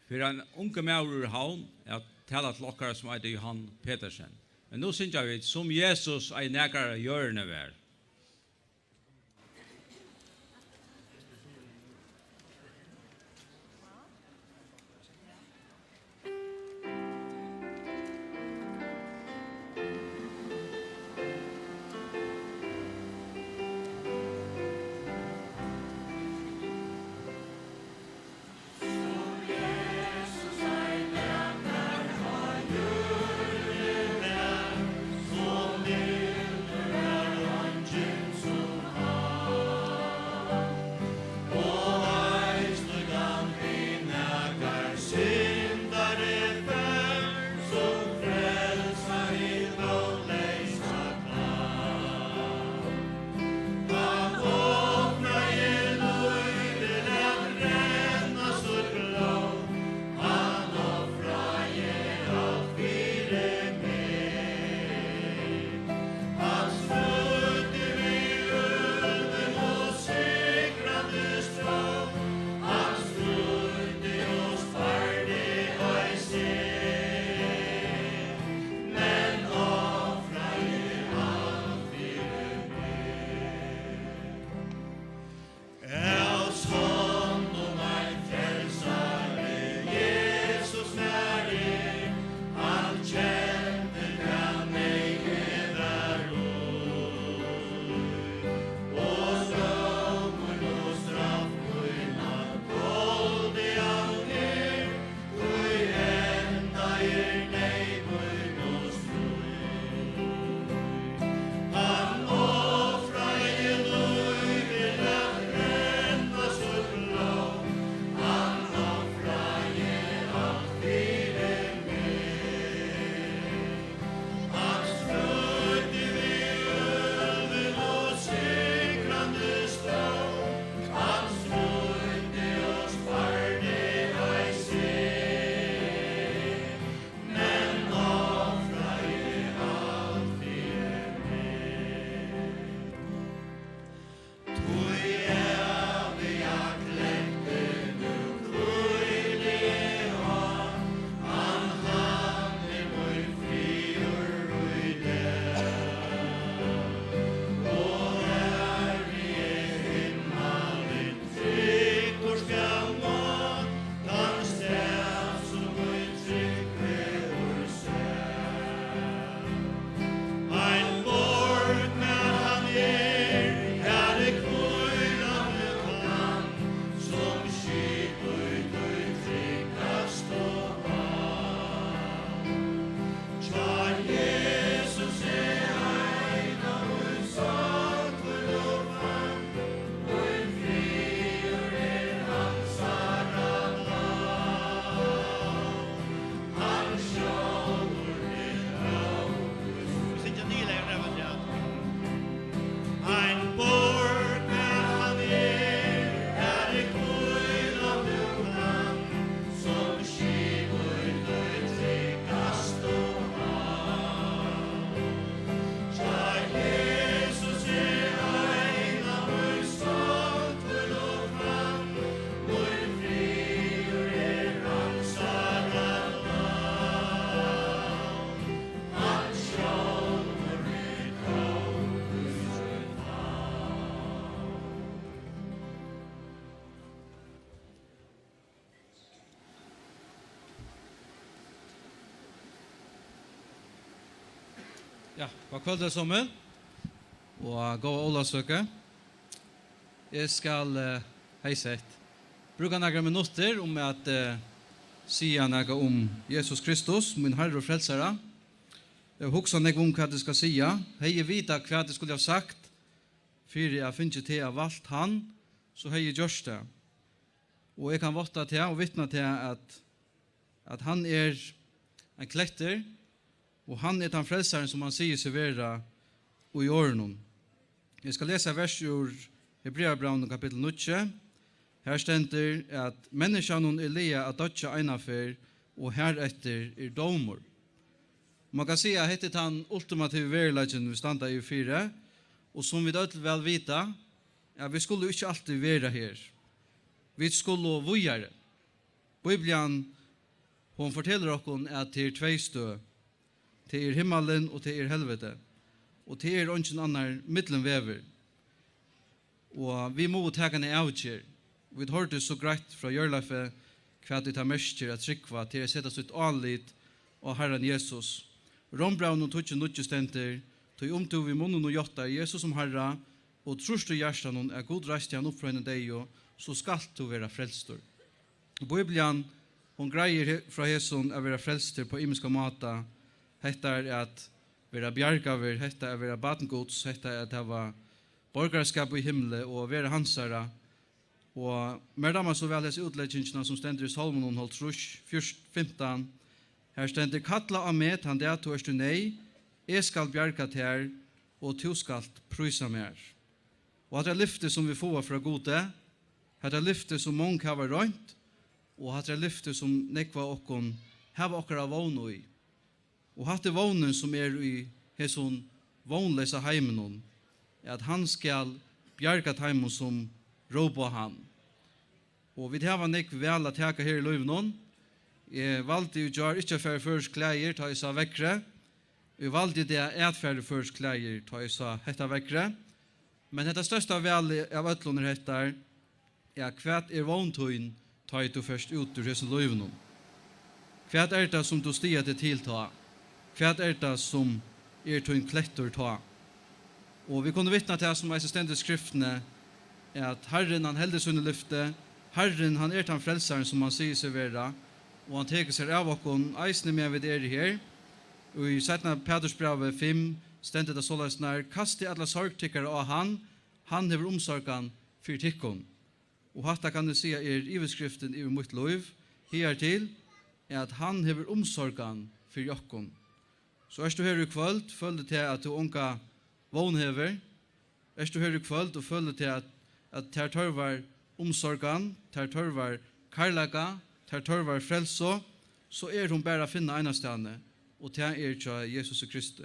for en unge maur ur havn er tala til okkara som heter Johan Petersen. Men nå syntja vi som Jesus ei nekar hjørne vær. Ja, god kveld det sommer. Og gå Olavsøke. Jeg skal hei sett. Bruka några minutter om at sia några om Jesus Kristus, min Herre og Frelsere. Jeg husker några om hva det skal sia. Hei vita hva det skulle ha sagt. Fyrir jeg finner til å valgt han, så hei gjørst det. Og jeg kan votta til og vittna til at han en kletter, og han den frelseren som han sier seg være og i årene. Jeg skal lese vers ur Hebreabraun kapittel 9. Her stender at menneskene Elia er dødja einafer, og heretter domer. Man kan si at dette den ultimative verilagen vi standa i 4, og som vi dødel vel vita, vi skulle ikke alltid være her. Vi skulle vujere. Bibelen, hon forteller oss at det 2 stø. Til himmelen og til helvete. Og til ingen annan mittenvever. Og vi må ta en avgjør. Vi hørte så greit fra Jørlefe hva det tar mestjer at trykva til å sette sitt anlitt og Herren Jesus. Rombraun og tog nødje stenter, tog omtog vi munnen og jotta Jesus som Herre, og trus du hjertan god reist han opp fra henne deg, så skal du være frelstor. Bibelen, hon greier fra Jesus å være frelstor på imenska måter. Hetta at vera bjargaver, hetta vera badengods, hetta at hava borgarskap i himmelen og vera hansara. Og mer damer så vel hese utleggingsna som stender i Salmon 15. Her stender kattla av med, han det to du nei, jeg skal bjarga til her, og to skal prysa mer. Og at det lyfte som vi får fra gode, at det lyfte som mange har rønt, og at det lyfte som nekva okkon, hava okkara vågno i. Og hatt det vågnen som i hesson vågnlösa heimen, at han skal bjarga heimen som råpa han. Og vi har nek vel at teka her i løyvnån. Jeg valgte jo gjør ikke færre først klæger, ta jeg sa vekkre. Jeg valgte det at færre først klæger, ta jeg sa hetta vekkre. Men dette største vel av øtloner hettar, hva vågntøyen, ta jeg to først ut ur hesson løyvnån. Hva det som du stiger til tilta? Hva det som til en klettor ta? Og vi kunne vittna til som assistent i skriftene at Herren han heldes under lyfte, Herren han til han frelseren som han sier seg være, og han teker seg av okkon, eisne med ved her. Og i 17. Petersbrevet 5 stendet det såleis nær, kast i alle sorgtikkere av han hever omsorgan for tikkon. Og hatta kan jeg si i beskriften i mitt liv, hertil, at han hever omsorgan for jokkon. Så du her i kvöld, følger til at du unga vågnhever. Du her i kvöld og følger til at ter tørvar omsorgan, ter tørvar karlaga, ter tørvar frelso, så hun bare å finne enastane, og til til Jesus Kristi.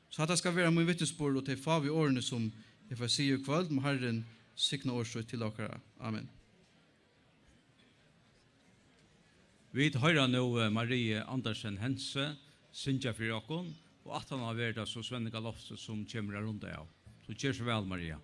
Så at det skal være min vittnesbord og til fav i årene som jeg får si i kvöld, må Herren sikne årsøy til dere. Amen. Vi hører nå Marie Andersen Hense, Sintja for jokken, og at han har vært så Svenne Galofse som kommer rundt av. Så kjør så vel, Maria.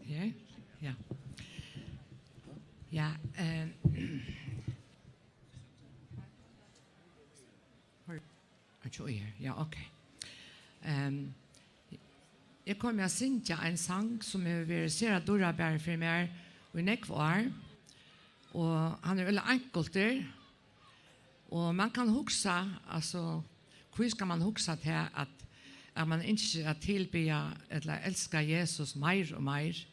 Ja. Ja, ja, okej. Jeg kommer å synge en sang som er veriserat Dorabær for meg og i nekvar. Og han veldig enkelt der. Og man kan huske, altså, hvor skal man huske til at man ikke tilbyr eller elsker Jesus mer og mer.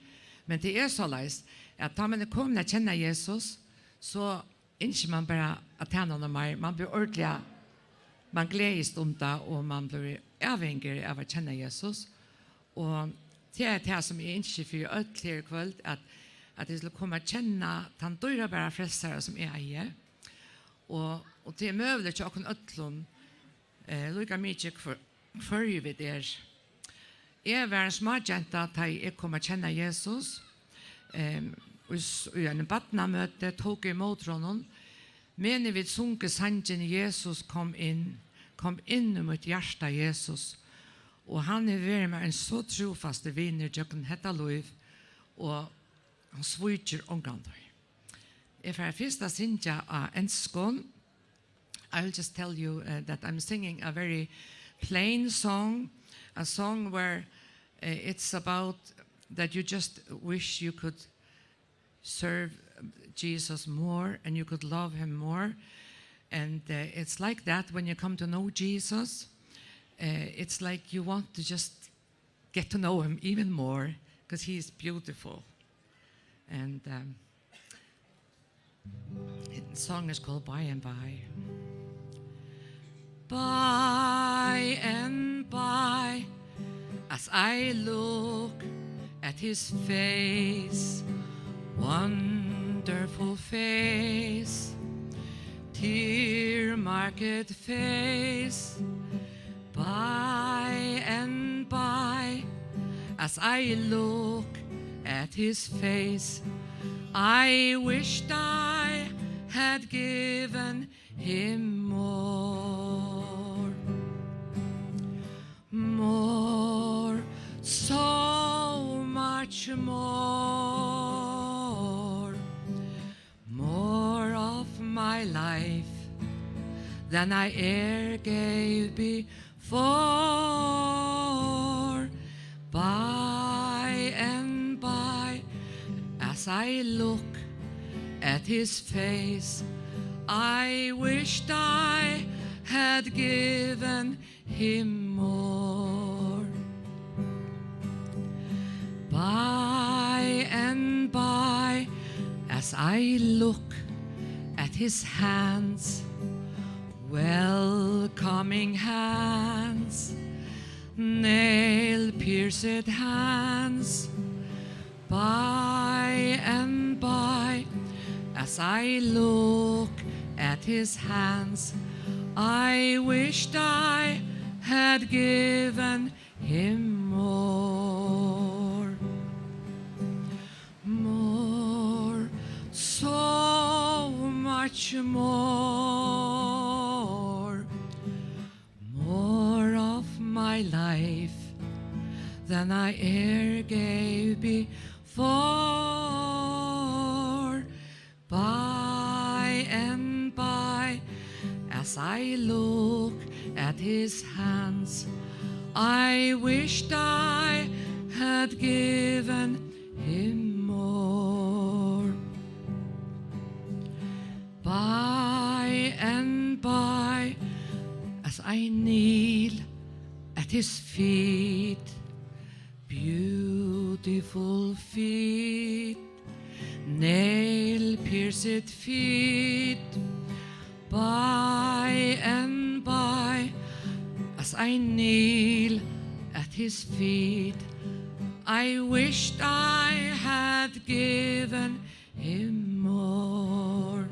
Men det er så leis at da man er kommet å kjenne Jesus, så ikke man bare at tjene noe mer. Man blir ordentlig, man gledes om det, og man blir avhengig av å kjenne Jesus. Og det er det som jeg ikke for alt her kveld, at jeg skulle komme å kjenne den dyrebare frelsere som jeg eier. Og det er mulig til å kunne øtlån, lykke mye før vi der. Jeg var en småjenta da jeg kom å kjenne Jesus. I en badnamøte tok jeg imot honom. Men vi sunke sangen Jesus kom inn i mitt hjerte Jesus. Og han vært med en så trofaste vinner tjøkken hetta liv, og han svitjer omgandar. If I first Sinja enskon, I'll just tell you that I'm singing a very plain song, a song where it's about that you just wish you could serve Jesus more and you could love him more. And it's like that when you come to know Jesus. It's like you want to just get to know him even more because he is beautiful. And the song is called By and By. By and by, as I look at his face, wonderful face, tear-marked face, by and by, as I look at his face, I wished I had given him more, so much more of my life than I e'er gave before. By and by, as I look at his face, I wished I had given him more. By and by, as I look at his hands, welcoming hands, nail-pierced hands, by and by, as I look at his hands, I wished I had given him more, so much more of my life than I e'er gave before. By and by, as I look at his hands, I wished I had given him more. By and by, as I kneel at his feet, beautiful feet, nail-pierced feet, by and by, as I kneel at his feet, I wished I had given him more,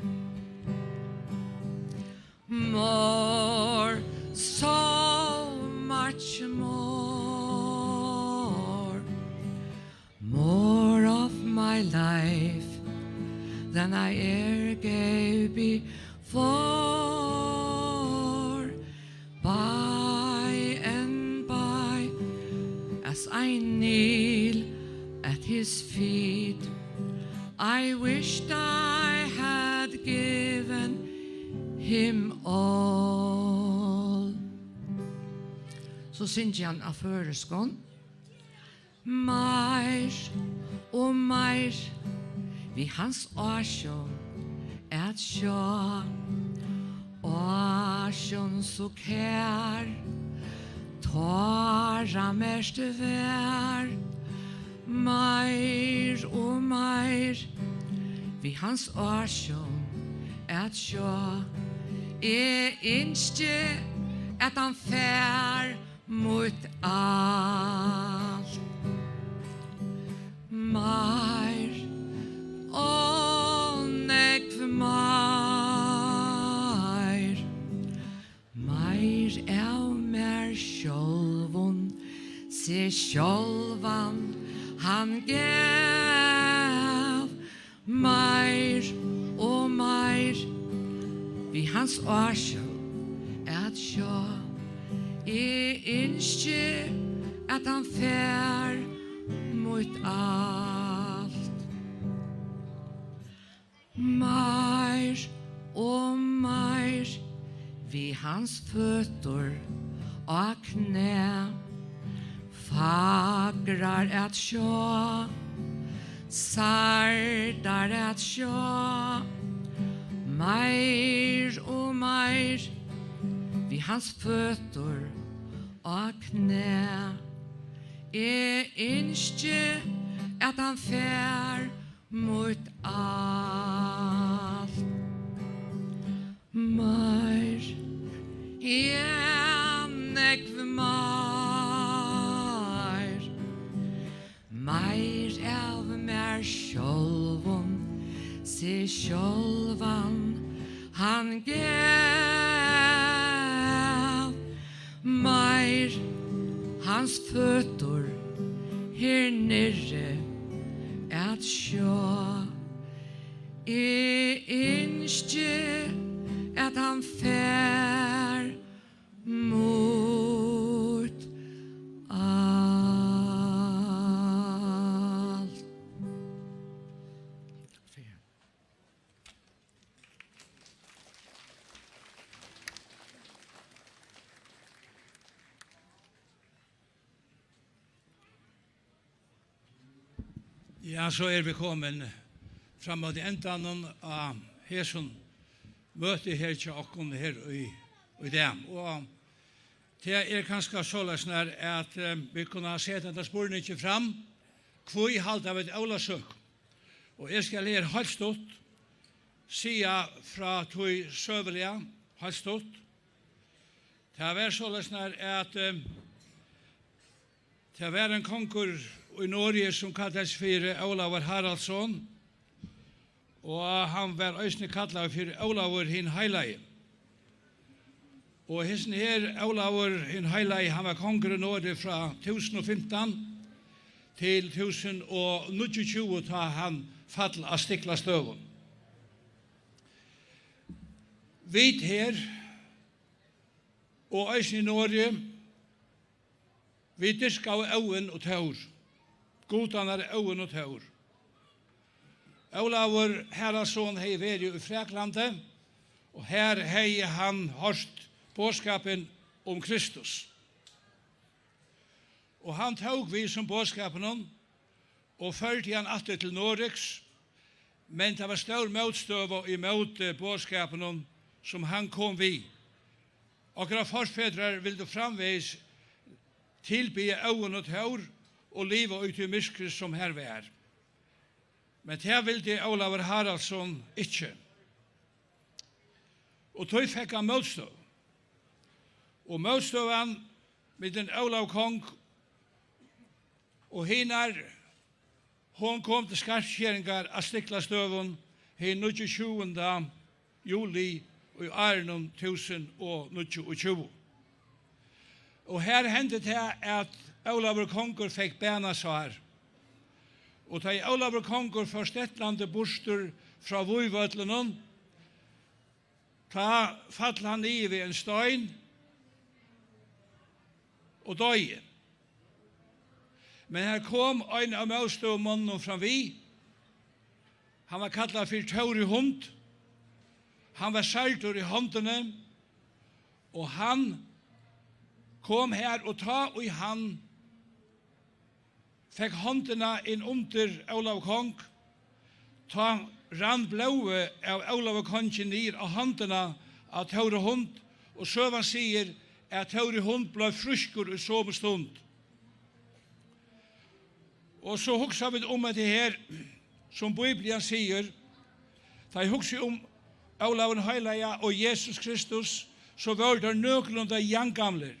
so much more of my life than I e'er gave before. By and by, as I kneel at his feet, I wished I had given him all. Så synger han av føreskånd. Mer og mer vi hans årsjån et sjå, årsjån så kær, tåra mest vær. Mer og mer vi hans årsjån et sjå, innskje at han fær mot alt. Mer og nekv mer av mer sjolvun, se sjolvan han gav. Mer og mer vi hans årsjån et sjå, innskje at han fær mot alt. Mer og mer vi hans føtter og knæ fagrar at sjå sardar at sjå mer og mer vi hans føtter og knæ innskje at han fær mot alt. Mer, nekv mer, mer av mer sjálvum, se sjálvan han gav. Mer, hans føtter her nere at sjå. Innskje at han fær mot alt. Ja, så vi kommet fram mot enden av Hesun møte her til okken her i dem. Og det kanskje sånn at vi kunne se denne spørsmålet ikke fram, hvor i halt av et Aulasøk. Og jeg skal her helt stått, sia fra tog søvelige, helt stått. Det var sånn at det var en konkur i Norge som kallades for Olavar Haraldsson, og han var øysene kallet for Olavar hin Heileie. Og hesten her, Olavar hin Heileie, han var kongur i Norge fra 1015 til 1029, da han fall av Stikla støven. Vit her, og øysene i Norge, vi dyrka av øven og tør. Godan øven og tør. Olavar Haraldsson hei vært i Fræklandet, og her hei han hørt bådskapen om Kristus. Og han tog vi som bådskapen om, og førte han atter til Norges, men det var stor motstøv imot bådskapen om som han kom vi. Og graf forfedrar ville framveis tilbe øven og tør, og livet ut i myskret som her vi er. Men det ville Olavar Haraldsson ikke. Og tog fikk han motstøv. Og motstøven med den Olav kong, og hon kom til skarpskjeringar av Stiklastøven hin 29. juli i Arnon 1029. Og her hendte det at Olav konger fikk bænasvar. Og da Olav konger for Stetlandet borster fra Vujvøtlenen, da fall han i ved en støyn og døye. Men her kom en av motståmannen fra vi. Han var kallet for Tauri hund. Han var saltur i håndene, og han kom her og ta, og han fikk håndene inn under Olav kong, ta rann blåe av Olav kongen ned av håndene av Tauri hund, og søvan sier at Tauri hund ble fruskur i samme stund. Og så hugsa vi om det her, som Bibelen sier, da jeg hugsa om Olav Heileia og Jesus Kristus, så var det nøklunda jangamler.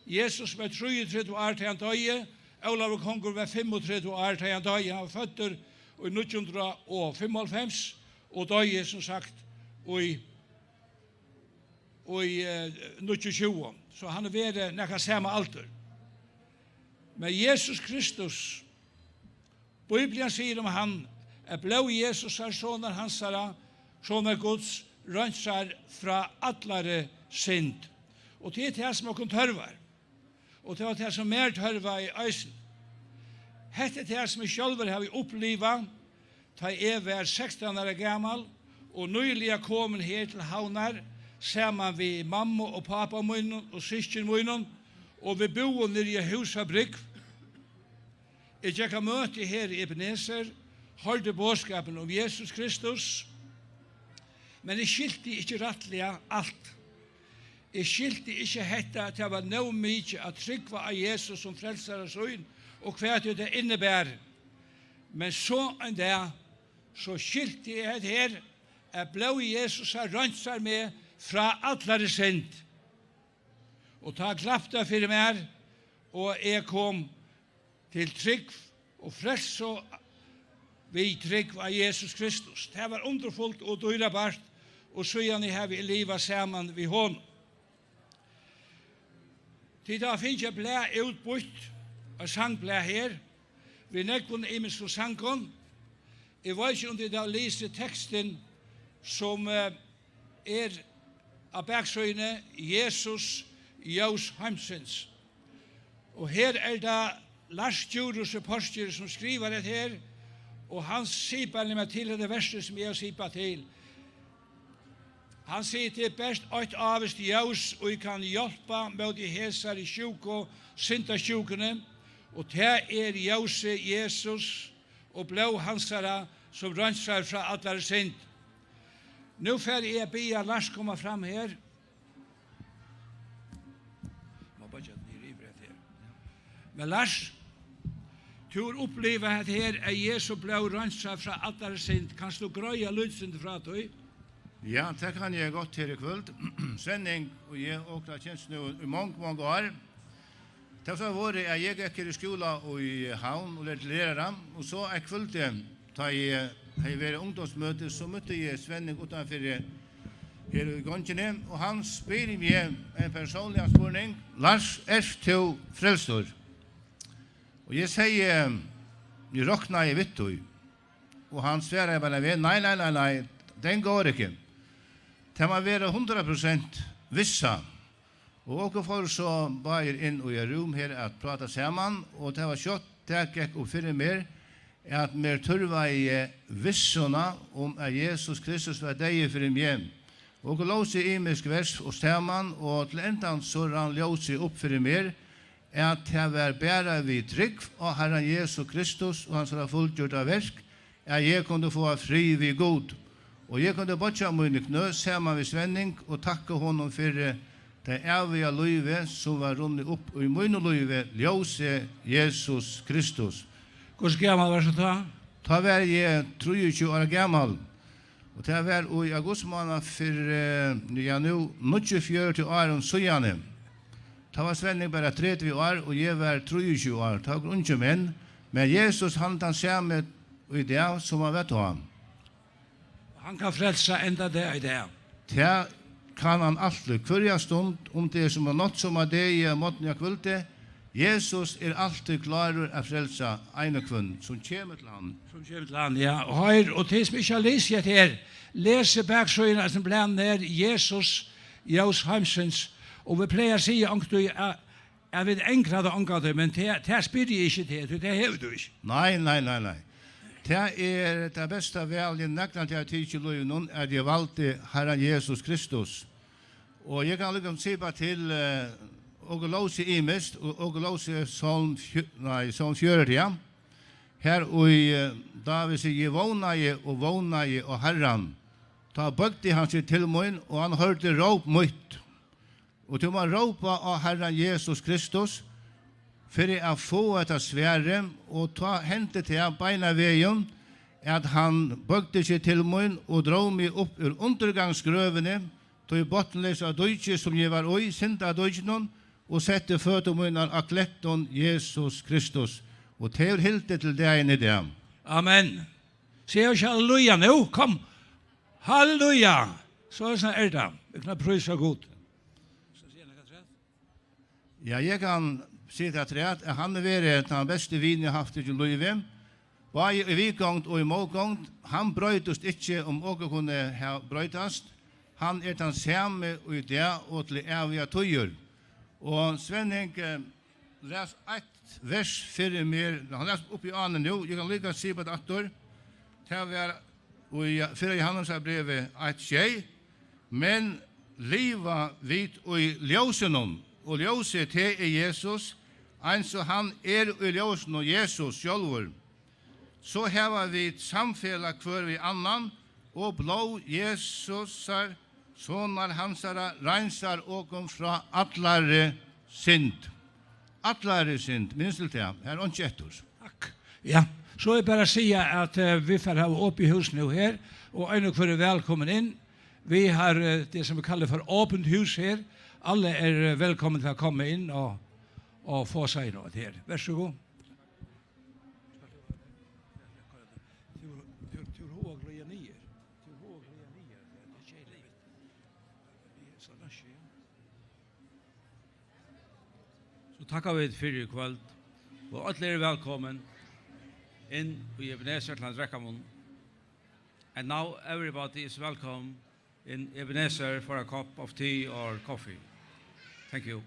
Jesus var 33 år til han døye, Olav konger var 35 år til han døye, han var føtter i 1955, og døye som sagt i 1920, så han er vært nekka samme alder. Men Jesus Kristus, Bibelen sier om han, blå Jesus er sånne hansara, sånne Guds, rønsar fra allare synd. Og det er det som man kan tørvar. Og det var det som mer tørva i eisen. Hette det som jeg selv har vi opplivet, da jeg var 16 år gammel, og nylig kom her til Havnar, sammen vi mamma og pappa min og syskjen min, og vi bor nere i husfabrikk. Jeg gikk møte her i Ebenezer, hørte bådskapen om Jesus Kristus, men jeg skilte ikke rettelig alt. Jeg skilte ikke hette at det var noe mye at trykva av Jesus som frelser og søgn, og hva det innebærer. Men så en dag, så skilte jeg her, at blå Jesus har rønnsar med fra allare synd. Og ta klapta for meg, og jeg kom til trygg og frels og vi trygg av Jesus Kristus. Det var underfullt og dyrebart, og så gjerne har vi livet sammen ved hånd. Til da finnes jeg blæ utbytt av sangblæ her. Vi nekvån imens for sangen. Jeg vet ikke om det da leser teksten som av baksøyne Jesus Jøs Heimsens. Og her det Lars Djurus Postjer som skriver det her, og han sier meg til det verste som jeg sier til. Han sier til best at avest Jøs, og jeg kan hjelpe med de hesar i sjuk og synta sjukene, og det Jøse Jesus og blå hansara som rønnsar fra allare synd. Nu får jeg be Lars komma fram her. Men Lars, du har opplevd at her Jesus ble rønnsar fra allare synd. Kan du grøya lydsynd fra deg? Ja, det kan jeg godt her i kveld. Svenning og jeg åkna kjens nu i mange år. Det var våre jeg gikk her i skola og i havn og lærte lærere, og så kveldte da jeg vært ungdomsmøte, så møtte jeg Svenning utenfor her i Gongene, og han spør meg en personlig spørning. Lars, du frelstor? Og jeg sier, jeg råkner i vittøy. Og han svarer bare ved, nei, den går ikke. Det må være 100% vissa. Og dere får så bare inn i rom her at prata sammen, og det var kjøtt, det gikk opp for mer, at mer turva i vissona at Jesus Kristus var deg for en hjem. Og dere låser i imisk vers og stemmen, og til endan så han låser opp for mer, at det var bæra vi trygg av Herren Jesus Kristus og hans har fullgjort av verk, at jeg kunne få fri vi god. Og jeg kunne bøtja mine knø, sammen ved Svenning, og takke honom for det evige livet som var rundet opp i mine livet, ljøse Jesus Kristus. Hvordan gammel var det da? Da var jeg 23 år gammel. Og det var i augustmåned for nå 24 år siden. Det var Svenning bare 30 år, og jeg var 23 år. Det var ikke menn. Men Jesus han samme i det som han vet om. Han kan frelse enda det i det. Det kan han alltid. Hver stund om det som er nått som er det i måten jeg kvelte. Jesus alltid klar å frelse en kvinne som kommer til han. Som kommer til han, ja. Og til som ikke har lyst her, lese baksøyene som ble ned Jesus Jøs Heimsens. Og vi pleier å si at jeg vet enklere det, men det spyr jeg ikke til, det hever du ikke. Nei. Det det beste velgen nekna til at jeg ikke løy noen, at jeg valgte Herren Jesus Kristus. Og jeg kan liksom si bare til og låse i mist, og låse sånn 4, ja. Her og da vi sier vågna i og Herren, da bøkte han seg til min, og han hørte råp mot. Og til man råpa av Herren Jesus Kristus, for å få etter svære, og ta hente til beina veien, at han bøkte seg til min, og dro meg opp ur undergangsgrøvene, til bottenløse av døyke som jeg var oi, sinte av døyken, og sette føtter min av akletton Jesus Kristus. Og til hilte til deg i det. Amen. Sier ikke halleluja nå, kom. Halleluja. Så sånn det. Vi kan prøve så godt. Ja, jeg kan si det at han vært den beste vinen jeg har haft i livet. Bare i vikgångt og i målgångt, han brøytast ikke om åker kunne ha brøytast. Han den samme i det og til evige tøyer. Og Svenning, läs ett vers för mer. Han läs upp i annen nu. Jag kan lika se på det attor. Det var och för Johannes brevet ett tjej. Men liva vid och i ljósenom. Och ljóset det är Jesus. Så han i ljósen och Jesus självor. Så har vi ett samfälla kvar vi annan. Og blå Jesusar, sonar hansara, reinsar åkom fra atlare synd. Atlare synd, minst til det, her er ikke ettor. Takk. Ja, så jeg bare si at vi får ha opp i hus nu her, og en og er velkommen inn. Vi har det som vi kallar for åpent hus her. Alle er velkommen til å komme inn og få seg noe her. Vær så god. Så tackar vi för i kväll. Och alla är välkommen in i Ebenezer till Dräckamon. And now everybody is welcome in Ebenezer for a cup of tea or coffee. Thank you.